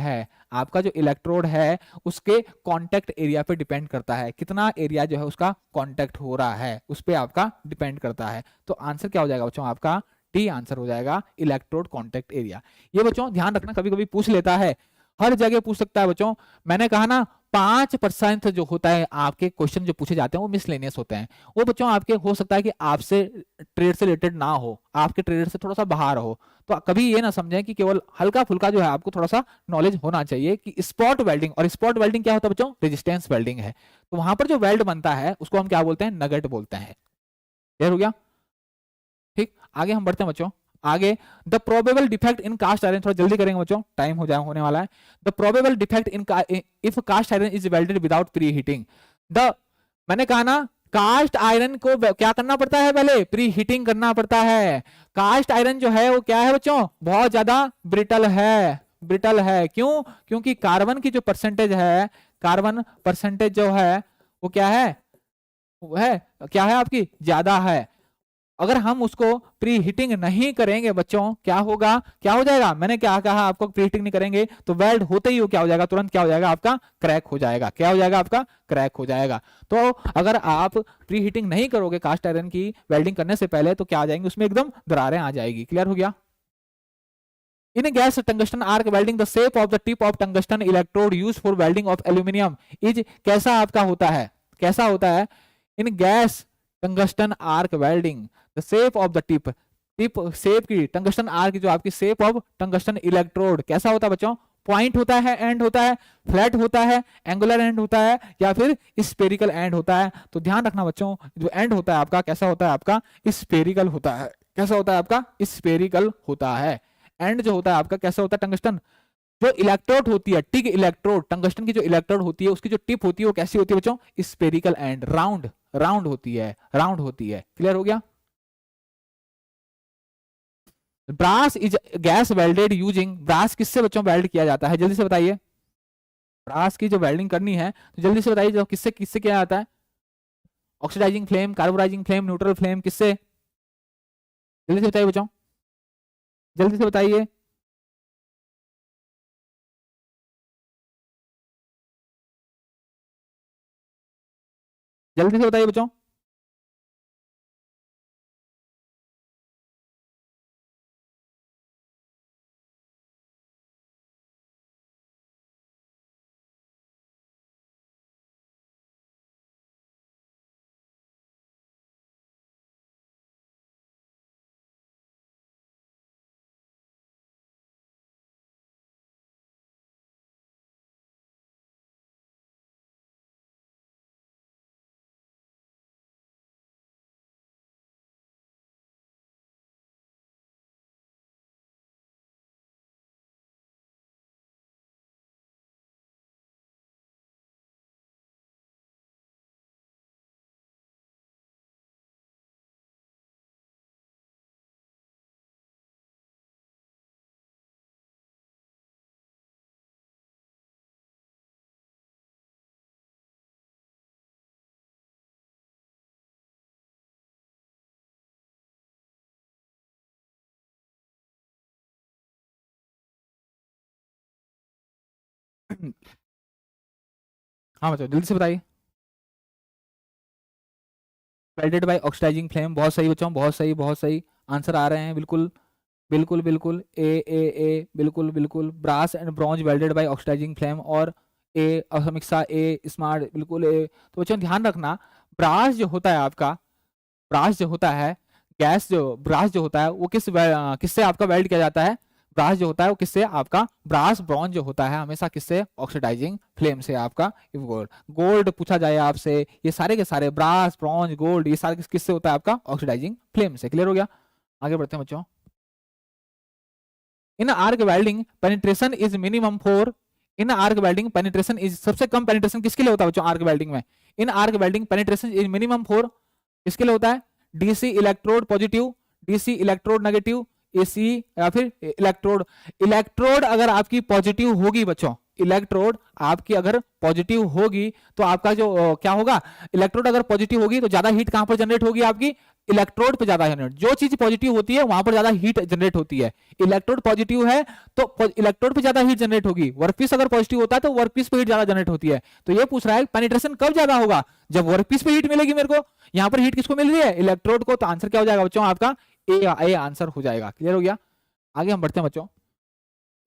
है उसके कांटेक्ट एरिया पे डिपेंड करता है। कितना एरिया जो है उसका कांटेक्ट हो रहा है उस पे आपका डिपेंड करता है। तो आंसर क्या हो जाएगा बच्चों? आपका डी आंसर हो जाएगा, इलेक्ट्रोड कांटेक्ट एरिया। ये बच्चों ध्यान रखना, कभी कभी पूछ लेता है, हर जगह पूछ सकता है बच्चों। मैंने कहा ना 5% जो होता है आपके क्वेश्चन जो पूछे जाते हैं वो मिसलेनियस होते हैं। वो बच्चों आपके हो सकता है कि आपसे ट्रेड से रिलेटेड ना हो, आपके ट्रेड से थोड़ा सा बाहर हो। तो कभी ये ना समझें कि केवल हल्का फुल्का जो है आपको थोड़ा सा नॉलेज होना चाहिए कि स्पॉट वेल्डिंग, और स्पॉट वेल्डिंग क्या होता है बच्चों? रेजिस्टेंस वेल्डिंग है। तो वहां पर जो वेल्ड बनता है उसको हम क्या बोलते हैं? नगेट बोलते हैं। क्लियर हो गया? ठीक, आगे हम बढ़ते हैं बच्चों। आगे, the probable defect in cast iron, थोड़ा जल्दी करेंगे बच्चों, टाइम होने वाला है। The probable defect in if cast iron is welded without preheating. The मैंने कहा ना, कास्ट आयरन को क्या करना पड़ता है? पहले प्री हीटिंग करना पड़ता है। कास्ट आयरन जो है वो क्या है बच्चों? बहुत ज्यादा ब्रिटल है। क्यों? क्योंकि कार्बन की जो परसेंटेज है, कार्बन परसेंटेज जो है वो क्या है? वो है क्या है आपकी? ज्यादा है। अगर हम उसको प्री हीटिंग नहीं करेंगे बच्चों, क्या होगा? क्या हो जाएगा? मैंने क्या कहा आपको? प्री हीटिंग नहीं करेंगे तो वेल्ड होते ही वो क्या हो जाएगा? तुरंत क्या हो जाएगा? आपका क्रैक हो जाएगा। क्या हो जाएगा? आपका क्रैक हो जाएगा। तो अगर आप प्री हीटिंग नहीं करोगे कास्ट आयरन की वेल्डिंग करने से पहले, तो क्या आ जाएंगे? उसमें एकदम दरारें आ जाएगी। क्लियर हो गया? इन gas tungsten arc welding the shape of the tip of tungsten electrode use for welding of aluminium is कैसा आपका होता है? कैसा होता है? इन gas tungsten arc welding the shape of the tip shape की, टंगस्टन आर्क की जो आपकी शेप ऑफ टंगस्टन इलेक्ट्रोड कैसा होता है बच्चों? पॉइंट होता है, एंड होता है, फ्लैट होता है, एंगुलर एंड होता है, या फिर स्पेरिकल एंड होता है। तो ध्यान रखना बच्चों, जो एंड होता है आपका कैसा होता है? आपका स्पेरिकल होता है। कैसा होता है? आपका स्पेरिकल होता है। एंड जो होता है आपका कैसा होता है? टंगस्टन जो इलेक्ट्रोड होती है, टिग इलेक्ट्रोड, टंगस्टन की जो इलेक्ट्रोड होती है उसकी जो टिप होती है वो कैसी होती है बच्चों? स्पेरिकल एंड राउंड, राउंड होती है, राउंड होती है। क्लियर हो गया? Brass is gas welded using, brass किससे बच्चों वेल्ड किया जाता है? जल्दी से बताइए। ब्रास की जो वेल्डिंग करनी है तो जल्दी से बताइए, जो किससे किससे किया जाता है? Oxidising flame, carburising flame, neutral flame, किससे? जल्दी से बताइए बच्चों, जल्दी से बताइए। जल्दी से बताइए बच्चों। हाँ बच्चों जल्दी से बताइए। वेल्डेड बाय ऑक्सीडाइजिंग फ्लेम, बहुत सही बच्चों, बहुत सही, बहुत सही आंसर आ रहे हैं, बिल्कुल बिल्कुल बिल्कुल। ए बिल्कुल बिल्कुल। Brass and bronze welded by oxidising flame, और ए समीक्षा ए स्मार्ट, बिल्कुल ए। तो बच्चों ध्यान रखना, ब्रास जो होता है आपका, ब्रास जो होता है, गैस जो ब्रास जो होता है वो किससे आपका वेल्ड किया जाता है? ब्रास जो होता है वो किससे आपका, ब्रास ब्रॉन्ज जो होता है हमेशा किससे? ऑक्सीडाइजिंग फ्लेम से आपका। गोल्ड, गोल्ड पूछा जाए आपसे, ये सारे के सारे ब्रास ब्रॉन्ज गोल्ड ये सारे किससे होता है आपका? ऑक्सीडाइजिंग फ्लेम से। क्लियर हो गया? आगे बढ़ते हैं बच्चों। In arc welding penetration is minimum for, in arc welding penetration is, सबसे कम पेनिट्रेशन किसके लिए होता है बच्चों आर्क वेल्डिंग में? In arc welding penetration is minimum for, किसके लिए होता है? DC electrode positive, DC electrode negative, AC, या फिर इलेक्ट्रोड। इलेक्ट्रोड अगर आपकी पॉजिटिव होगी बच्चों, इलेक्ट्रोड आपकी अगर पॉजिटिव होगी तो आपका जो क्या होगा? इलेक्ट्रोड अगर पॉजिटिव होगी तो ज्यादा हीट कहां पर जनरेट होगी आपकी? इलेक्ट्रोड पे ज्यादा जनरेट, जो चीज पॉजिटिव होती है वहां पर ज्यादा हीट जनरेट होती है। इलेक्ट्रोड पॉजिटिव है तो इलेक्ट्रोड पे ज्यादा हीट जनरेट होगी। वर्कपीस अगर पॉजिटिव होता है तो वर्कपीस पे हीट ज्यादा जनरेट होती है। तो ये पूछ रहा है पेनिट्रेशन कब ज्यादा होगा? जब वर्कपीस पे हीट मिलेगी मेरे को। यहाँ पर हीट किसको मिल रही है? इलेक्ट्रोड को। तो आंसर क्या हो जाएगा बच्चों आपका? ए आंसर हो जाएगा। क्लियर हो गया? आगे हम बढ़ते हैं बच्चों।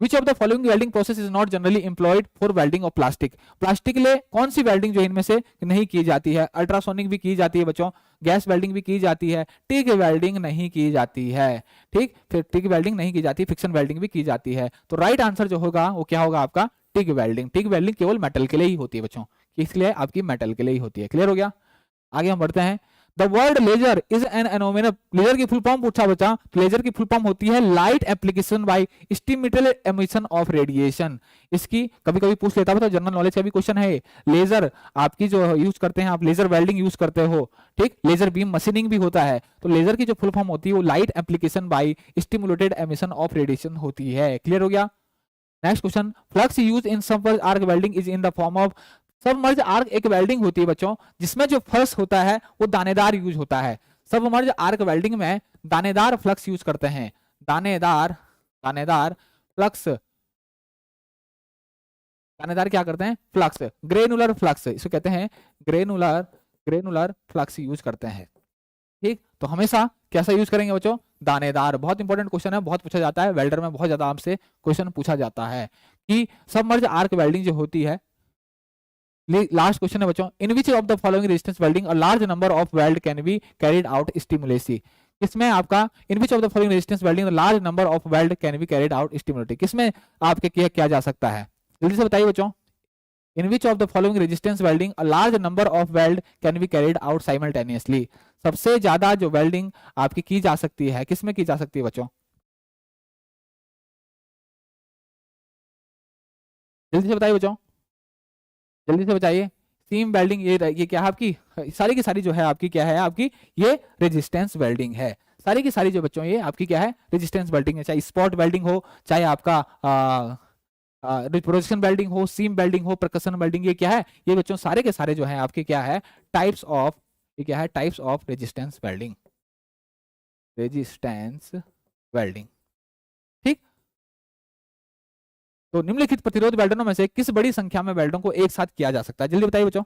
विच of the following welding process is not generally employed for welding of plastic? Plastic के लिए कौन सी वेल्डिंग जो इनमें से नहीं की जाती है? अल्ट्रासोनिक भी की जाती है बच्चों, गैस वेल्डिंग भी की जाती है, टिग वेल्डिंग नहीं की जाती है। ठीक, फिर टिग वेल्डिंग नहीं की जाती, फिक्शन वेल्डिंग भी की जाती है। तो राइट आंसर जो होगा वो क्या होगा आपका? TIG welding. टिग वेल्डिंग केवल मेटल के लिए ही होती है बच्चों, इसलिए आपकी मेटल के लिए ही होती है। क्लियर हो गया? आगे हम बढ़ते हैं। The word laser is an एनोमेना, लेजर की फुल फॉर्म पूछा बच्चा, लेजर की फुल फॉर्म होती है light application by stimulated emission of radiation. इसकी कभी कभी पूछ लेता है, जनरल नॉलेज का भी क्वेश्चन है। लेजर आपकी जो यूज करते हैं आप, लेजर वेल्डिंग यूज करते हो, ठीक, लेजर बीम मशीनिंग भी होता है। तो लेजर की जो फुल फॉर्म होती है वो light application by stimulated emission of radiation होती है। क्लियर हो गया? Next question, flux use in submerged arc welding is in the form of, submerge arc एक वेल्डिंग होती है बच्चों जिसमें जो फ्लक्स होता है वो दानेदार यूज होता है। सबमर्ज आर्क वेल्डिंग में दानेदार फ्लक्स यूज करते हैं, दानेदार, दानेदार फ्लक्स, दानेदार क्या करते हैं? फ्लक्स, ग्रेनुलर फ्लक्स इसको कहते हैं, ग्रेनुलर, ग्रेनुलर फ्लक्स यूज करते हैं। ठीक, तो हमेशा कैसा यूज करेंगे बच्चों? दानेदार। बहुत इंपॉर्टेंट क्वेश्चन है, बहुत पूछा जाता है, वेल्डर में बहुत ज्यादा आपसे क्वेश्चन पूछा जाता है कि सबमर्ज आर्क वेल्डिंग जो होती है, लास्ट क्वेश्चन है बच्चों, in which of the following resistance welding a large number of weld can be carried out simultaneously? किसमें आपका in which of the following resistance welding large number of weld can be carried out simultaneously, किसमें आपके किया जा सकता है? जल्दी से बताइए बच्चों। In which of the following resistance welding a large number of weld can be carried out simultaneously? सबसे ज्यादा जो वेल्डिंग आपकी की जा सकती है किसमें की जा सकती है बच्चों? जल्दी से बताइए बच्चों, जल्दी से बताइए। सीम वेल्डिंग, ये क्या है आपकी, सारी की सारी जो है आपकी क्या है, आपकी ये रेजिस्टेंस वेल्डिंग है। सारी की सारी जो बच्चों ये आपकी क्या है, रेजिस्टेंस वेल्डिंग है। चाहे स्पॉट वेल्डिंग हो, चाहे आपका प्रोजेक्शन वेल्डिंग हो, सीम वेल्डिंग हो, परकशन वेल्डिंग, ये क्या है, ये बच्चों सारे के सारे जो है आपके क्या है, टाइप्स ऑफ, ये क्या है, types of resistance welding, resistance welding. ठीक। तो निम्नलिखित प्रतिरोध वेल्डरों में से किस बड़ी संख्या में वेल्डों को एक साथ किया जा सकता है, जल्दी बताइए बच्चों।